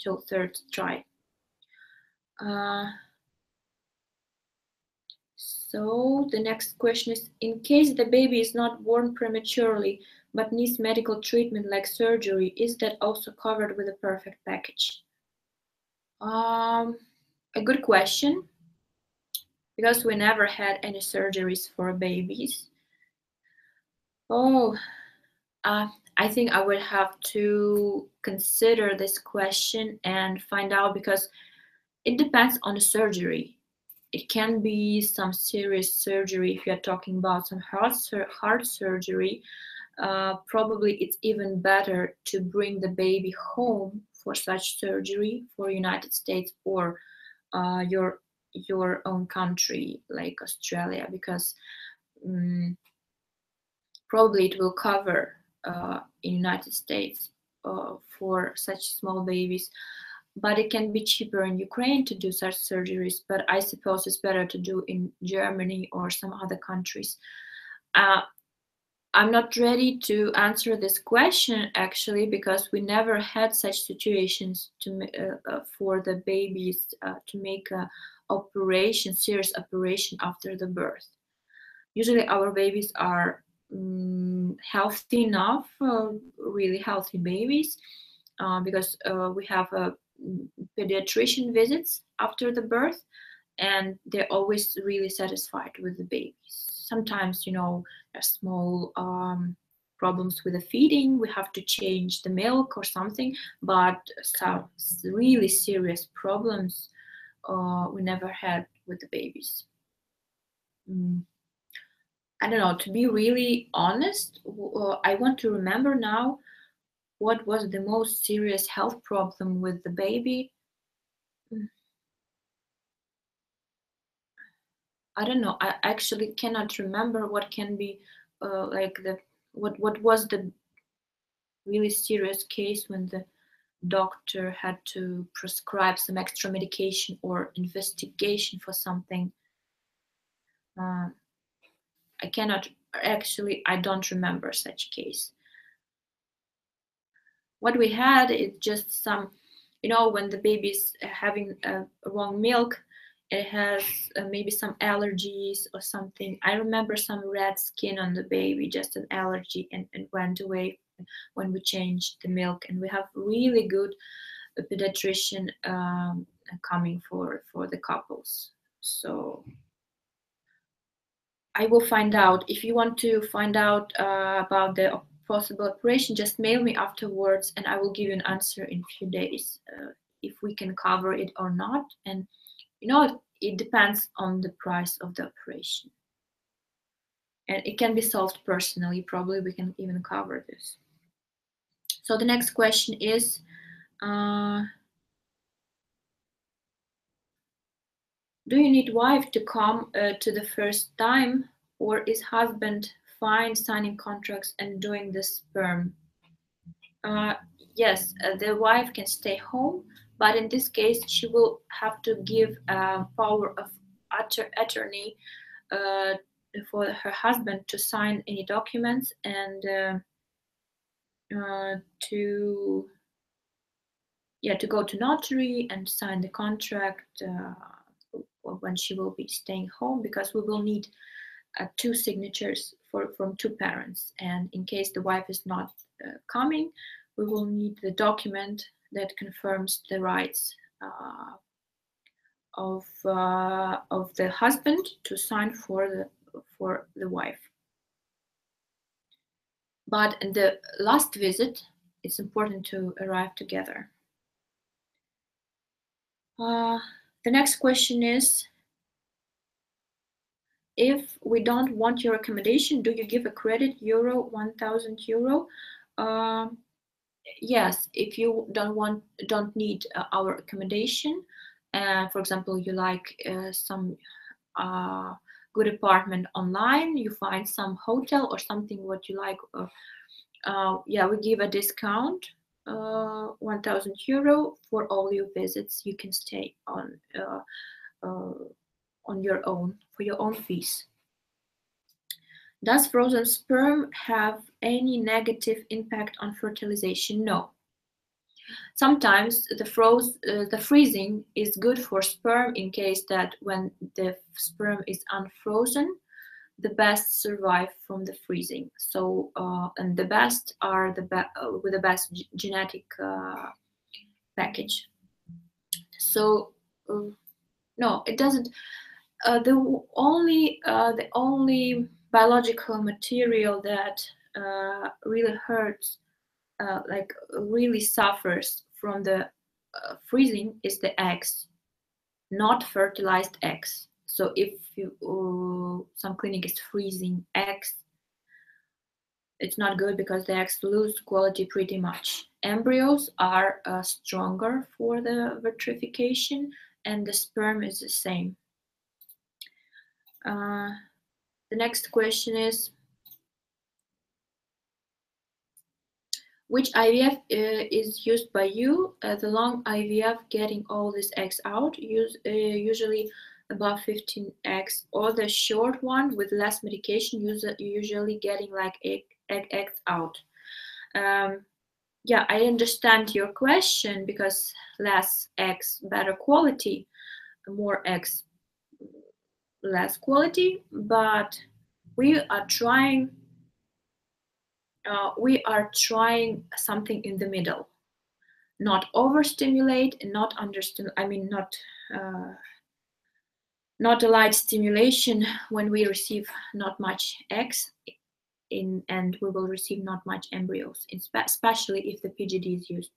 Speaker 1: till third try. So the next question is, in case the baby is not born prematurely but needs medical treatment like surgery, is that also covered with a perfect package? A good question, because we never had any surgeries for babies. I think I would have to consider this question and find out, because it depends on the surgery. It can be some serious surgery. If you're talking about some heart surgery, probably it's even better to bring the baby home for such surgery for United States or your own country like Australia, because probably it will cover in United States for such small babies. But it can be cheaper in Ukraine to do such surgeries, but I suppose it's better to do in Germany or some other countries. I'm not ready to answer this question, actually, because we never had such situations for the babies to make a serious operation after the birth. Usually our babies are healthy enough, really healthy babies, because we have pediatrician visits after the birth, and they're always really satisfied with the babies. sometimes, small problems with the feeding. We have to change the milk or something, but some really serious problems we never had with the babies. I don't know, to be really honest, I want to remember now what was the most serious health problem with the baby. I don't know. I actually cannot remember what can be what was the really serious case when the doctor had to prescribe some extra medication or investigation for something. I cannot actually. I don't remember such case. What we had is just some, when the baby's having wrong milk, it has maybe some allergies or something. I remember some red skin on the baby, just an allergy, and went away when we changed the milk. And we have really good pediatrician coming for the couples. So I will find out. If you want to find out about the possible operation, just mail me afterwards and I will give you an answer in a few days if we can cover it or not. And it depends on the price of the operation. And it can be solved personally. Probably we can even cover this. So the next question is, do you need wife to come to the first time, or is husband fine signing contracts and doing the sperm? Yes, the wife can stay home, but in this case, she will have to give power of attorney for her husband to sign any documents and to go to notary and sign the contract when she will be staying home, because we will need two signatures from two parents. And in case the wife is not coming, we will need the document that confirms the rights of the husband to sign for the wife. But in the last visit, it's important to arrive together. The next question is, if we don't want your accommodation, do you give a credit euro 1,000 euro? Yes, if you don't need our accommodation, for example, you like some good apartment online, you find some hotel or something what you like, we give a discount, 1,000 euro for all your visits. You can stay on your own, for your own fees. Does frozen sperm have any negative impact on fertilization? No. Sometimes the freezing is good for sperm, in case that when the sperm is unfrozen, the best survive from the freezing. So and the best are with the best genetic package. So no, it doesn't. The only biological material that really hurts, really suffers from the freezing, is the eggs, not fertilized eggs. So if some clinic is freezing eggs, it's not good, because the eggs lose quality pretty much. Embryos are stronger for the vitrification, and the sperm is the same. The next question is, which IVF is used by you? The long IVF, getting all these eggs out, usually above 15 eggs, or the short one with less medication, usually getting like eggs out. I understand your question, because less eggs, better quality, more eggs, less quality, but we are trying something in the middle. Not overstimulate and not understimulate. I mean, not a light stimulation when we receive not much eggs and we will receive not much embryos, especially if the PGD is used.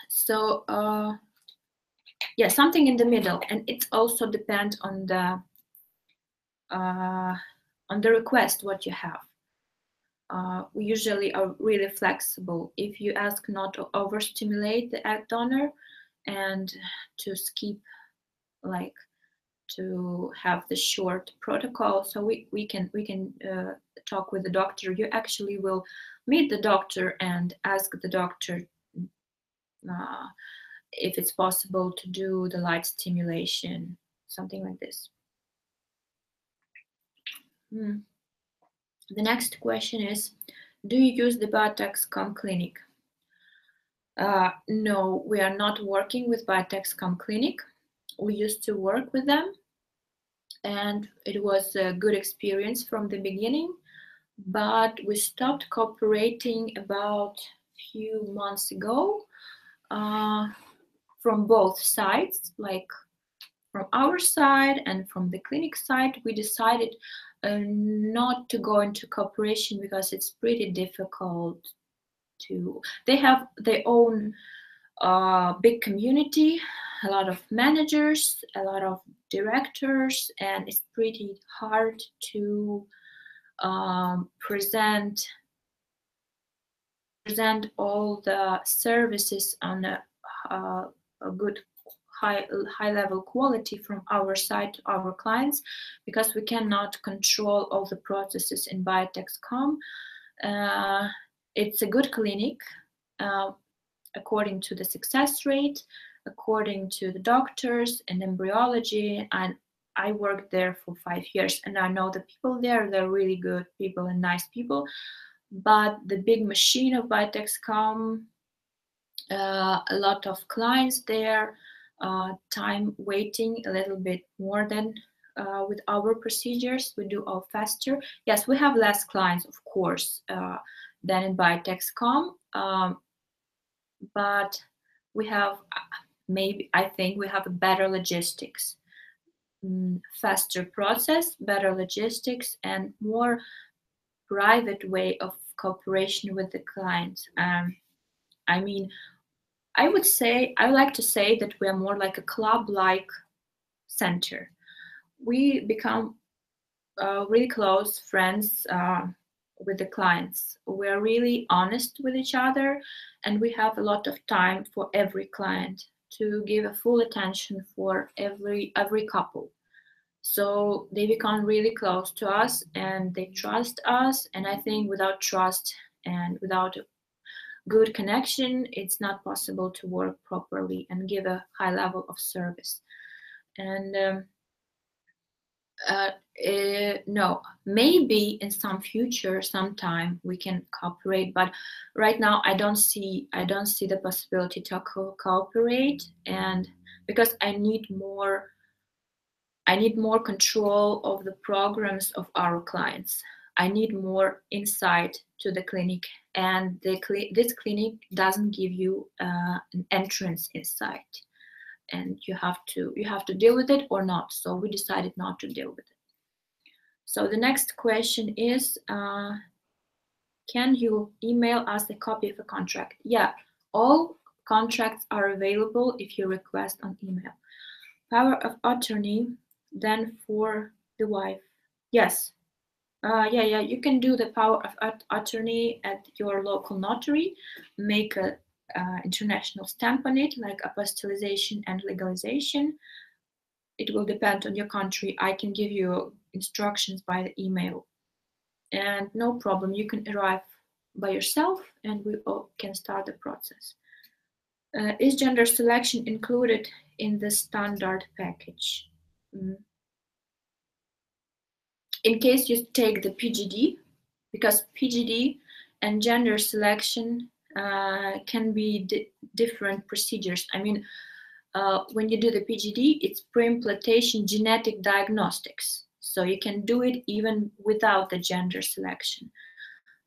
Speaker 1: So yeah, something in the middle, and it also depends on the request what you have. We usually are really flexible. If you ask not to overstimulate the egg donor and to skip, like to have the short protocol, so we can talk with the doctor. You actually will meet the doctor and ask the doctor if it's possible to do the light stimulation, something like this. The next question is, do you use the Biotech.com clinic? No, we are not working with Biotech.com clinic. We used to work with them, and it was a good experience from the beginning, but we stopped cooperating about a few months ago from both sides, like from our side and from the clinic side. We decided not to go into cooperation because it's pretty difficult to. They have their own big community, a lot of managers, a lot of directors, and it's pretty hard to present all the services on a good high level quality from our side to our clients, because we cannot control all the processes in Biotech.com. It's a good clinic according to the success rate, according to the doctors and embryology, and I worked there for 5 years, and I know the people there, they're really good people and nice people. But the big machine of Biotech.com, a lot of clients there, time waiting a little bit more than with our procedures. We do all faster. Yes, we have less clients, of course, than in Biotech.com, but we have I think we have a better logistics, faster process, better logistics, and more private way of cooperation with the client. I mean, I would like to say that we are more like a club-like center. We become really close friends with the clients. We're really honest with each other, and we have a lot of time for every client to give a full attention for every couple. So they become really close to us and they trust us. And I think without trust and without a good connection, it's not possible to work properly and give a high level of service. And no, maybe in some future, sometime we can cooperate, but right now I don't see the possibility to cooperate, and because I need more control of the programs of our clients. I need more insight to the clinic, and this clinic doesn't give you an entrance insight, and you have to deal with it or not. So we decided not to deal with it. So the next question is, can you email us a copy of a contract? Yeah, all contracts are available if you request on email. Power of attorney, then for the wife. Yes. Yeah, you can do the power of attorney at your local notary, make a international stamp on it, like apostillization and legalization. It will depend on your country. I can give you instructions by the email, and no problem, you can arrive by yourself and we all can start the process. Is gender selection included in the standard package? In case you take the PGD, because PGD and gender selection can be different procedures. I mean, when you do the PGD, it's pre-implantation genetic diagnostics. So you can do it even without the gender selection.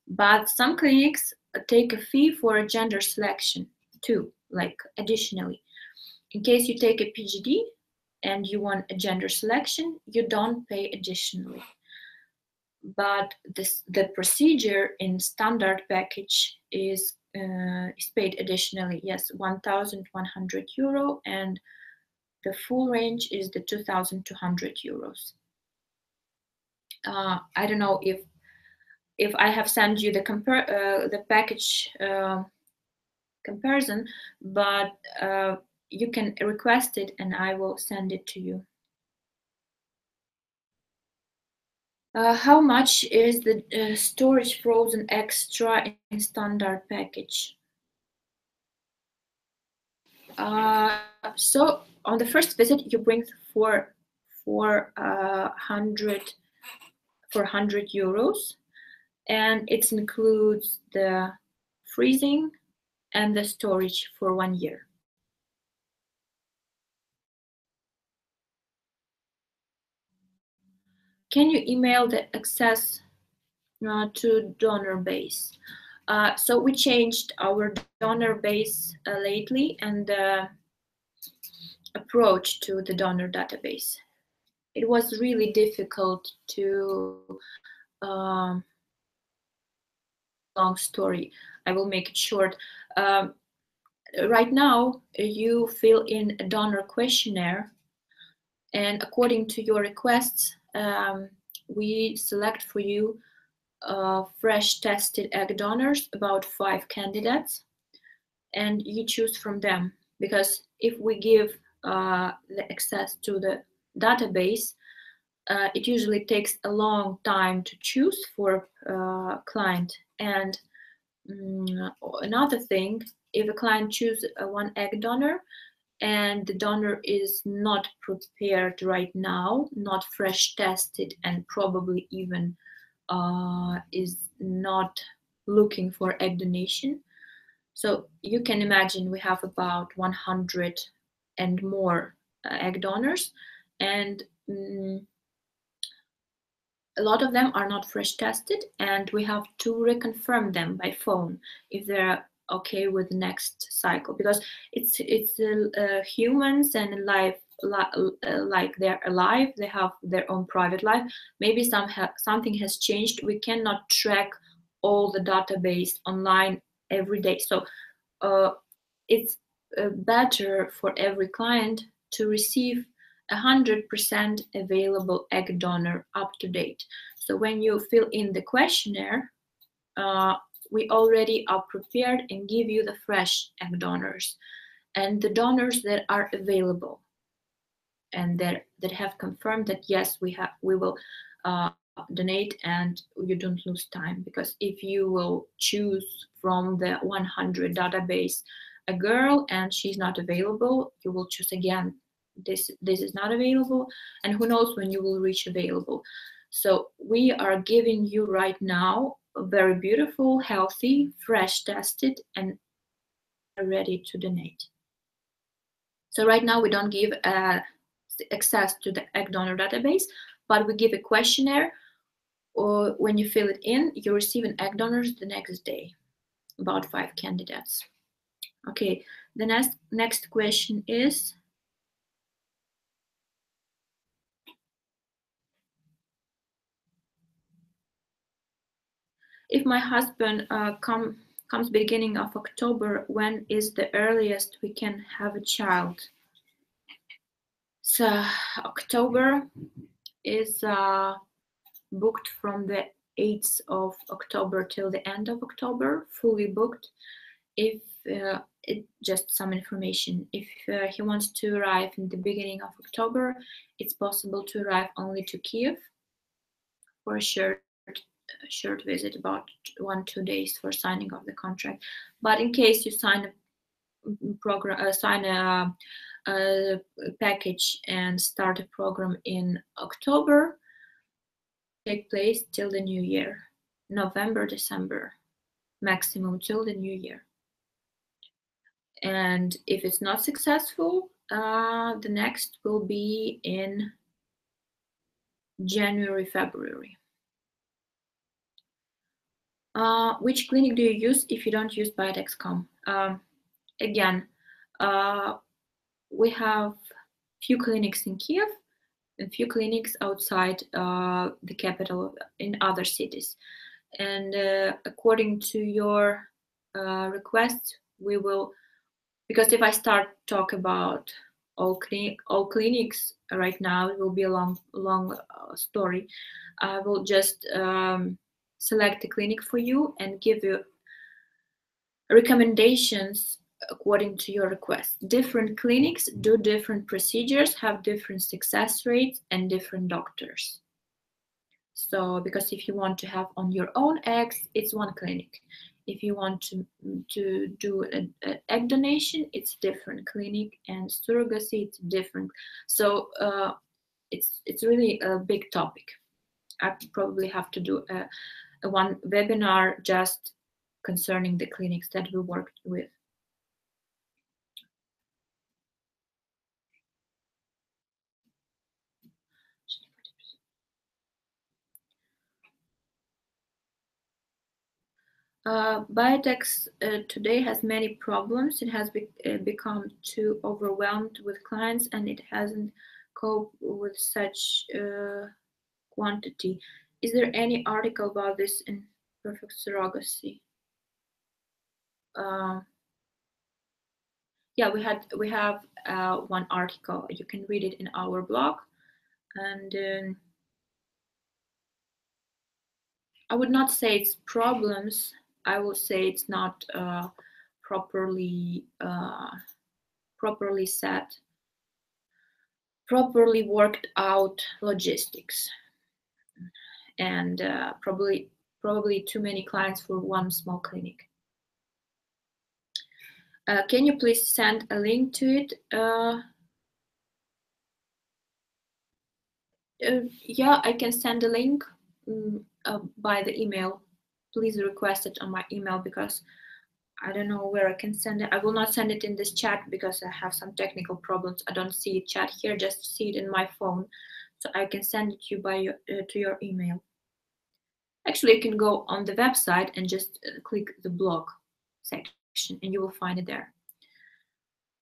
Speaker 1: But some clinics take a fee for a gender selection too, like additionally. In case you take a PGD, and you want a gender selection, you don't pay additionally. But the procedure in standard package is paid additionally. Yes, 1,100 euro, and the full range is the 2,200 euros. I don't know if I have sent you the package comparison, but you can request it and I will send it to you. How much is the storage frozen extra in standard package? So on the first visit, you bring 400 euros, and it includes the freezing and the storage for 1 year. Can you email the access to donor base? So we changed our donor base lately, and the approach to the donor database. It was really difficult to long story. I will make it short. Right now, you fill in a donor questionnaire, and according to your requests, we select for you fresh tested egg donors, about 5 candidates, and you choose from them. Because if we give the access to the database, it usually takes a long time to choose for a client. And another thing, if a client chooses one egg donor and the donor is not prepared right now, not fresh tested, and probably even is not looking for egg donation. So you can imagine we have about 100 and more egg donors, and a lot of them are not fresh tested, and we have to reconfirm them by phone if they're okay with the next cycle, because it's humans and life like they're alive, they have their own private life. Maybe something has changed. We cannot track all the database online every day. So it's better for every client to receive 100% available egg donor up to date. So when you fill in the questionnaire, we already are prepared and give you the fresh egg donors and the donors that are available and that have confirmed that yes, we will donate, and you don't lose time. Because if you will choose from the 100 database a girl and she's not available, you will choose again, this is not available, and who knows when you will reach available. So we are giving you right now a very beautiful, healthy, fresh tested, and ready to donate. So right now we don't give access to the egg donor database, but we give a questionnaire, or when you fill it in, you receive an egg donors the next day, about 5 candidates. Okay, the next question is, if my husband comes beginning of October, when is the earliest we can have a child? So October is booked from the 8th of October till the end of October, fully booked. If just some information, if he wants to arrive in the beginning of October, it's possible to arrive only to Kiev for a short visit, about 1-2 days for signing of the contract. But in case you sign a program, sign a package and start a program in October, take place till the new year, November, December, maximum till the new year. And if it's not successful, the next will be in January, February. Which clinic do you use if you don't use Biodexcom? Again, we have few clinics in Kiev and few clinics outside the capital in other cities. And according to your requests, we will, because if I start talk about all clinics right now, it will be a long story. I will just select a clinic for you and give you recommendations according to your request. Different clinics do different procedures, have different success rates, and different doctors. So, because if you want to have on your own eggs, it's one clinic. If you want to do an egg donation, it's different clinic, and surrogacy, it's different. So it's really a big topic. I probably have to do a one webinar just concerning the clinics that we worked with. Biotech today has many problems. It has become too overwhelmed with clients, and it hasn't coped with such quantity. Is there any article about this in Perfect Surrogacy? Yeah, we have one article. You can read it in our blog, and I would not say it's problems. I will say it's not properly set, properly worked out logistics, and probably too many clients for one small clinic. Can you please send a link to it? Yeah, I can send a link by the email. Please request it on my email because I don't know where I can send it. I will not send it in this chat because I have some technical problems. I don't see a chat here, just see it in my phone. So I can send it to you by to your email. Actually, you can go on the website and just click the blog section and you will find it there.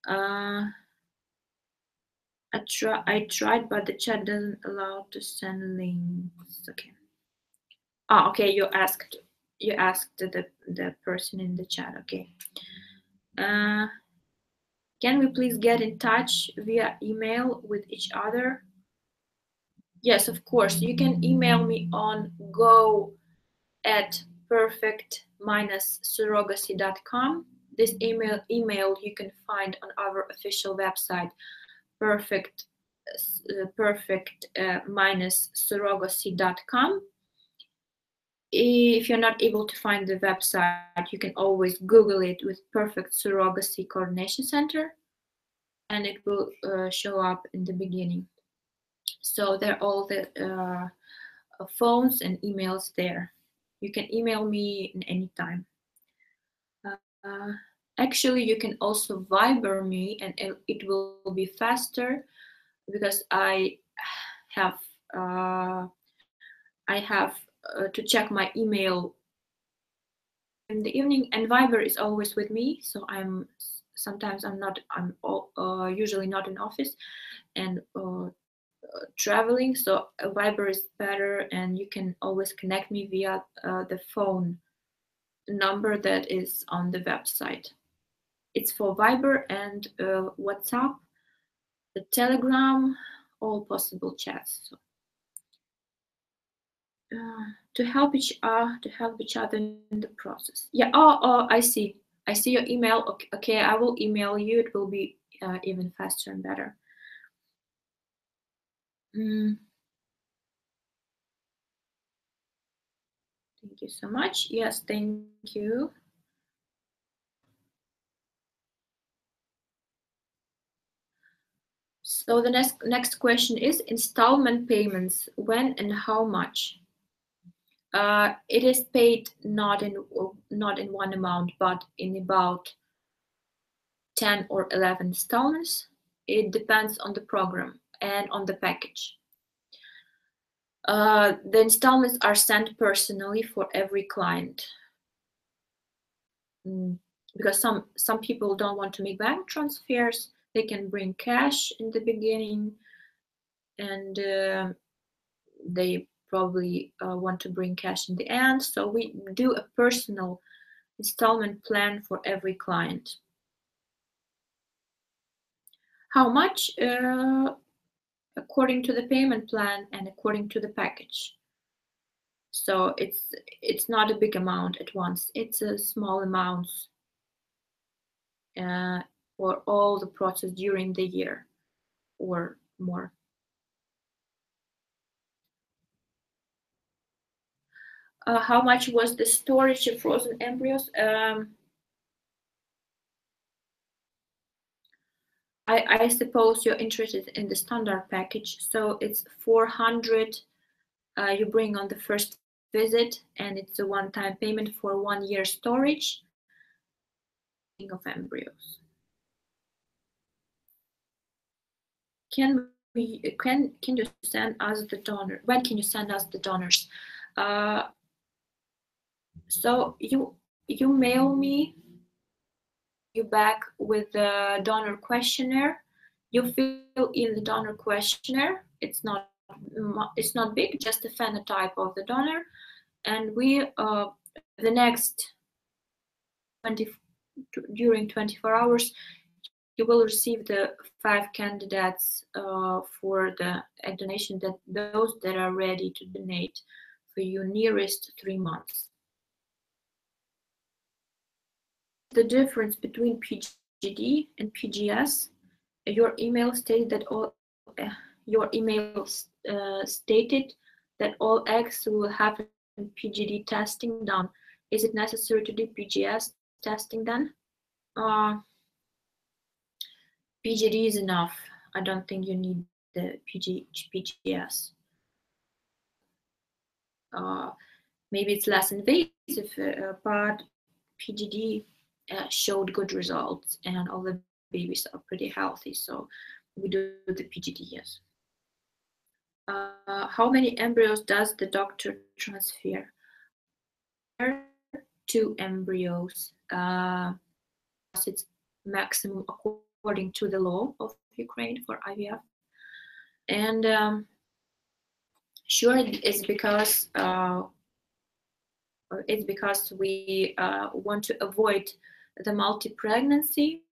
Speaker 1: I tried, but the chat doesn't allow to send links. Okay. Okay. You asked the person in the chat. Okay. Can we please get in touch via email with each other? Yes, of course. You can email me on go@perfect-surrogacy.com. This email you can find on our official website, perfect-surrogacy.com. If you're not able to find the website, you can always Google it with Perfect Surrogacy Coordination Center, and it will show up in the beginning. So there are all the phones and emails there. You can email me in any time. Actually, you can also Viber me, and it will be faster because I have to check my email in the evening, and Viber is always with me. So I'm usually not in office and traveling. So Viber is better, and you can always connect me via the phone number that is on the website. It's for Viber and WhatsApp, the Telegram, all possible chats. So, to help each other in the process. Yeah. Oh, I see your email. Okay, I will email you. It will be even faster and better. Thank you so much. Yes, thank you. So the next question is installment payments. When and how much? It is paid not in one amount, but in about 10 or 11 installments. It depends on the program and on the package. The installments are sent personally for every client, because some people don't want to make bank transfers, They can bring cash in the beginning, and they probably want to bring cash in the end. So we do a personal installment plan for every client. How much? According to the payment plan and according to the package. So it's not a big amount at once. It's a small amounts for all the process during the year or more. How much was the storage of frozen embryos? I suppose you're interested in the standard package. So it's 400 you bring on the first visit, and it's a one-time payment for 1 year storage of embryos. Can you send us the donor? When can you send us the donors? So you mail me you back with the donor questionnaire. You fill in the donor questionnaire. It's not big, just a phenotype of the donor, and we the next during 24 hours you will receive the 5 candidates for the egg donation, that those that are ready to donate for your nearest 3 months. The difference between PGD and PGS, your email stated that all eggs will have PGD testing done. Is it necessary to do PGS testing then? PGD is enough. I don't think you need the PGS. Maybe it's less invasive, but PGD showed good results, and all the babies are pretty healthy. So we do the PGD, yes. How many embryos does the doctor transfer? 2 embryos. It's maximum according to the law of Ukraine for IVF. And sure, it's because we want to avoid the multi-pregnancy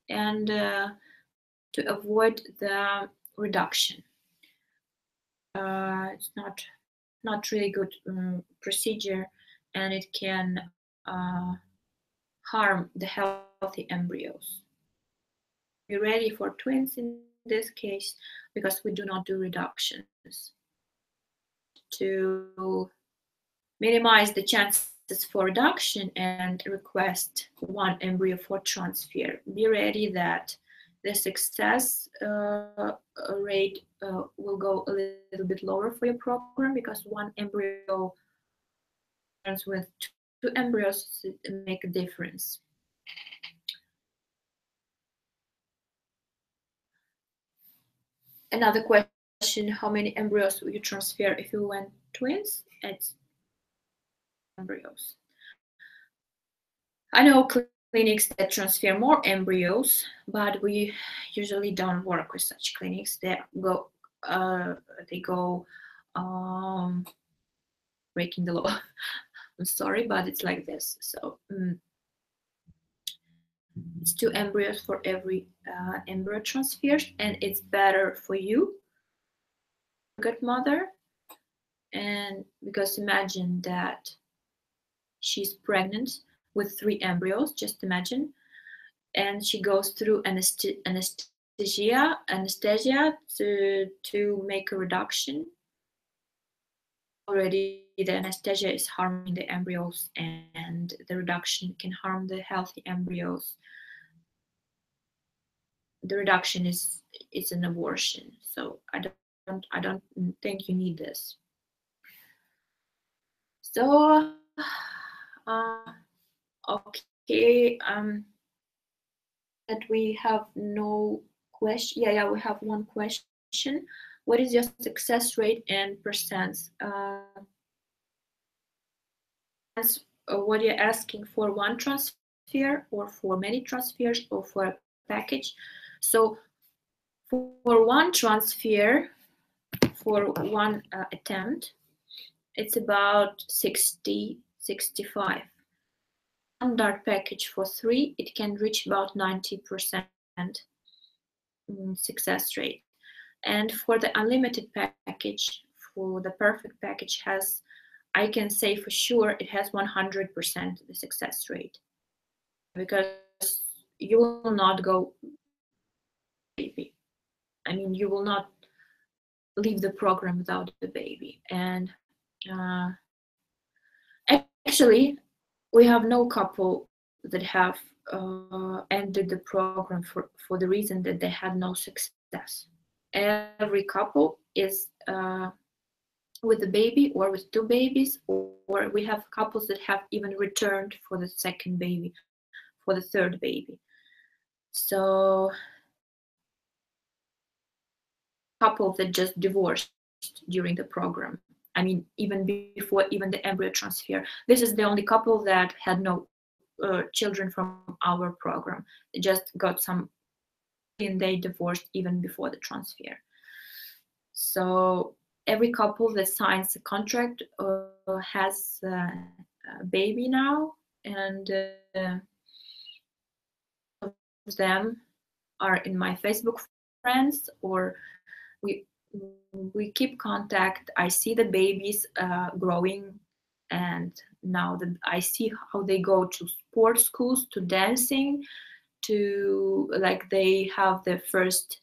Speaker 1: and to avoid the reduction. It's not really good procedure, and it can harm the healthy embryos. We're ready for twins in this case because we do not do reductions. To minimize the chances for reduction and request 1 embryo for transfer, be ready that the success rate will go a little bit lower for your program, because 1 embryo with 2 embryos make a difference. Another question: how many embryos will you transfer if you want twins? It's embryos. I know clinics that transfer more embryos, but we usually don't work with such clinics. They go breaking the law. I'm sorry, but it's like this. So it's 2 embryos for every embryo transfer, and it's better for you, good mother, and because imagine that she's pregnant with 3 embryos, just imagine, and she goes through anesthesia to make a reduction. Already the anesthesia is harming the embryos, and the reduction can harm the healthy embryos. The reduction is an abortion, so I don't think you need this. So okay, that we have no question. Yeah, we have one question. What is your success rate and percents? What you're asking for 1 transfer, or for many transfers, or for a package? So for one transfer, for one attempt, it's about 60, 65. Standard package for 3, it can reach about 90% success rate. And for the unlimited package, for the perfect package has, I can say for sure, it has 100% the success rate, because you will not go baby. I mean, you will not leave the program without the baby. And actually, we have no couple that have ended the program for the reason that they had no success. Every couple is with a baby or with 2 babies, or we have couples that have even returned for the second baby, for the third baby. So couple that just divorced during the program. I mean, even before even the embryo transfer. This is the only couple that had no children from our program. They just got some, and they divorced even before the transfer. So every couple that signs a contract has a baby now, and of them are in my Facebook friends, or we we keep contact. I see the babies growing, and now I see how they go to sports schools, to dancing, to like they have their first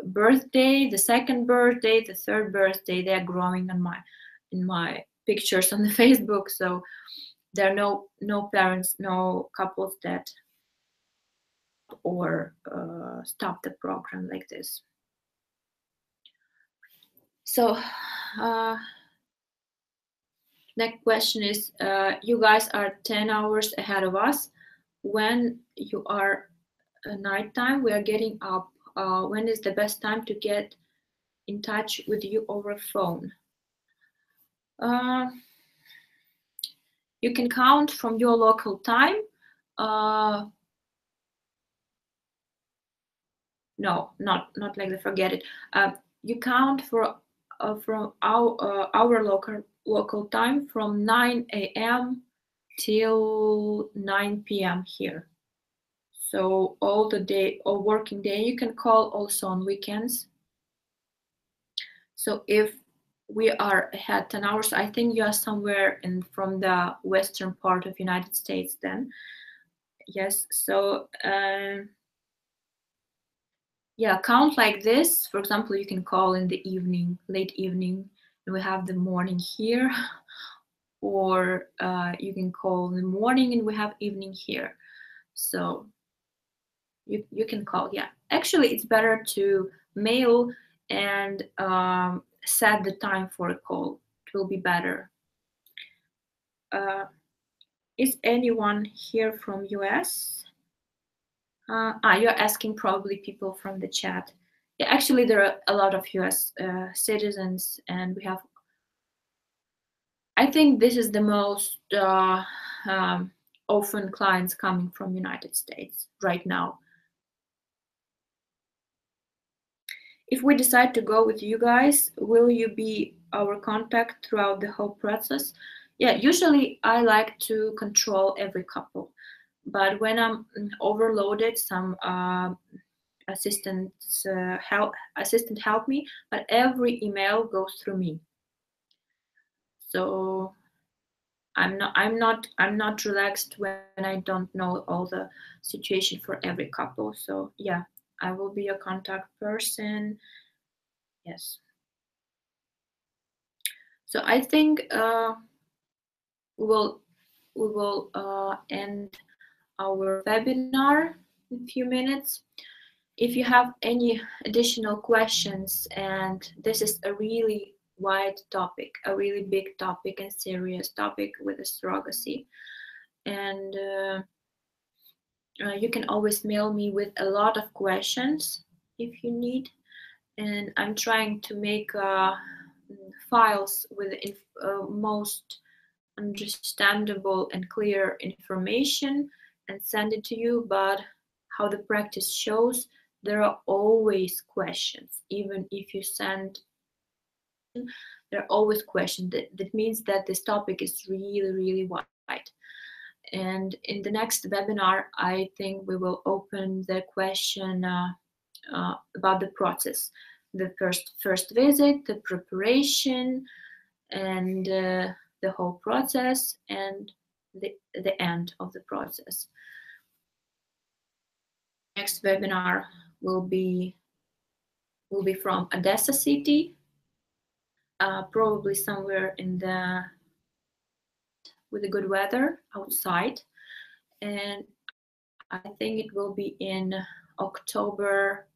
Speaker 1: birthday, the second birthday, the third birthday. They're growing on in my pictures on the Facebook. So there are no parents, no couples that or stop the program like this. So next question is, you guys are 10 hours ahead of us. When you are nighttime, we are getting up. When is the best time to get in touch with you over phone? You can count from your local time. No, not like the forget it. You count from our local time from 9 a.m. till 9 p.m. here. So all the day, all working day. You can call also on weekends. So if we are ahead 10 hours, I think you are somewhere from the western part of United States then. Yes, so yeah, count like this. For example, you can call in the evening, late evening, and we have the morning here. Or you can call in the morning and we have evening here. So you can call, yeah. Actually, it's better to mail and set the time for a call. It will be better. Is anyone here from US? You're asking probably people from the chat. Yeah, actually, there are a lot of US citizens, and we have. I think this is the most often clients coming from United States right now. If we decide to go with you guys, will you be our contact throughout the whole process? Yeah, usually I like to control every couple, but when I'm overloaded, some assistant help me, but every email goes through me. So I'm not relaxed when I don't know all the situation for every couple. So yeah, I will be a contact person. Yes. So I think we will end our webinar in a few minutes. If you have any additional questions, and this is a really wide topic, a really big topic and serious topic with the surrogacy, and you can always mail me with a lot of questions if you need, and I'm trying to make files with most understandable and clear information and send it to you, but how the practice shows, there are always questions. Even if you send, there are always questions. That means that this topic is really, really wide. And in the next webinar, I think we will open the question about the process, the first visit, the preparation, and the whole process, and the end of the process. Next webinar will be from Odessa city, probably somewhere in the with the good weather outside, and I think it will be in October,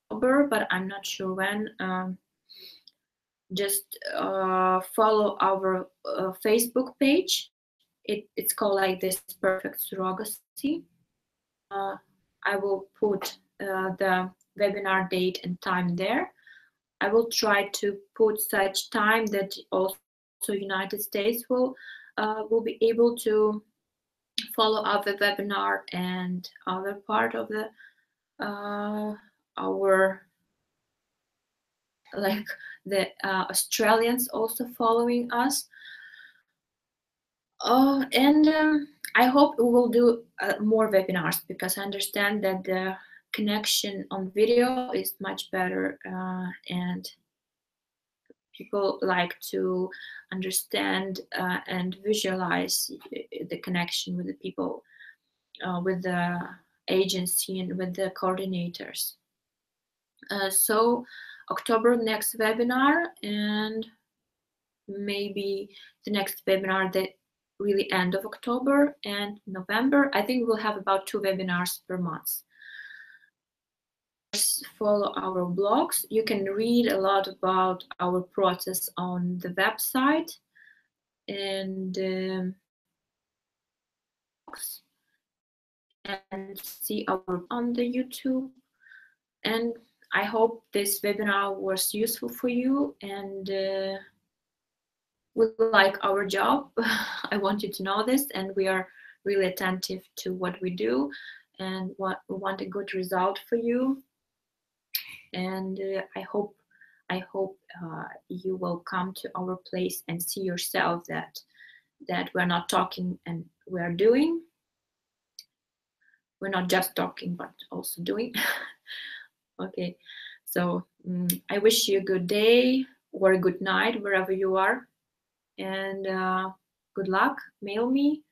Speaker 1: but I'm not sure when. Just follow our Facebook page. It's called like this, Perfect Surrogacy. I will put the webinar date and time there. I will try to put such time that also United States will be able to follow up the webinar, and other part of the our, like the Australians also following us. And I hope we will do more webinars, because I understand that the connection on video is much better, and people like to understand and visualize the connection with the people, with the agency and with the coordinators. So October next webinar, and maybe the next webinar the really end of October and November. I think we'll have about 2 webinars per month. Follow our blogs. You can read a lot about our process on the website, and see our on the YouTube. And I hope this webinar was useful for you, and we like our job. I want you to know this, and we are really attentive to what we do, and we want a good result for you. And I hope you will come to our place and see yourself that we're not talking and we're doing. We're not just talking, but also doing. Okay, so I wish you a good day or a good night wherever you are, and good luck. Mail me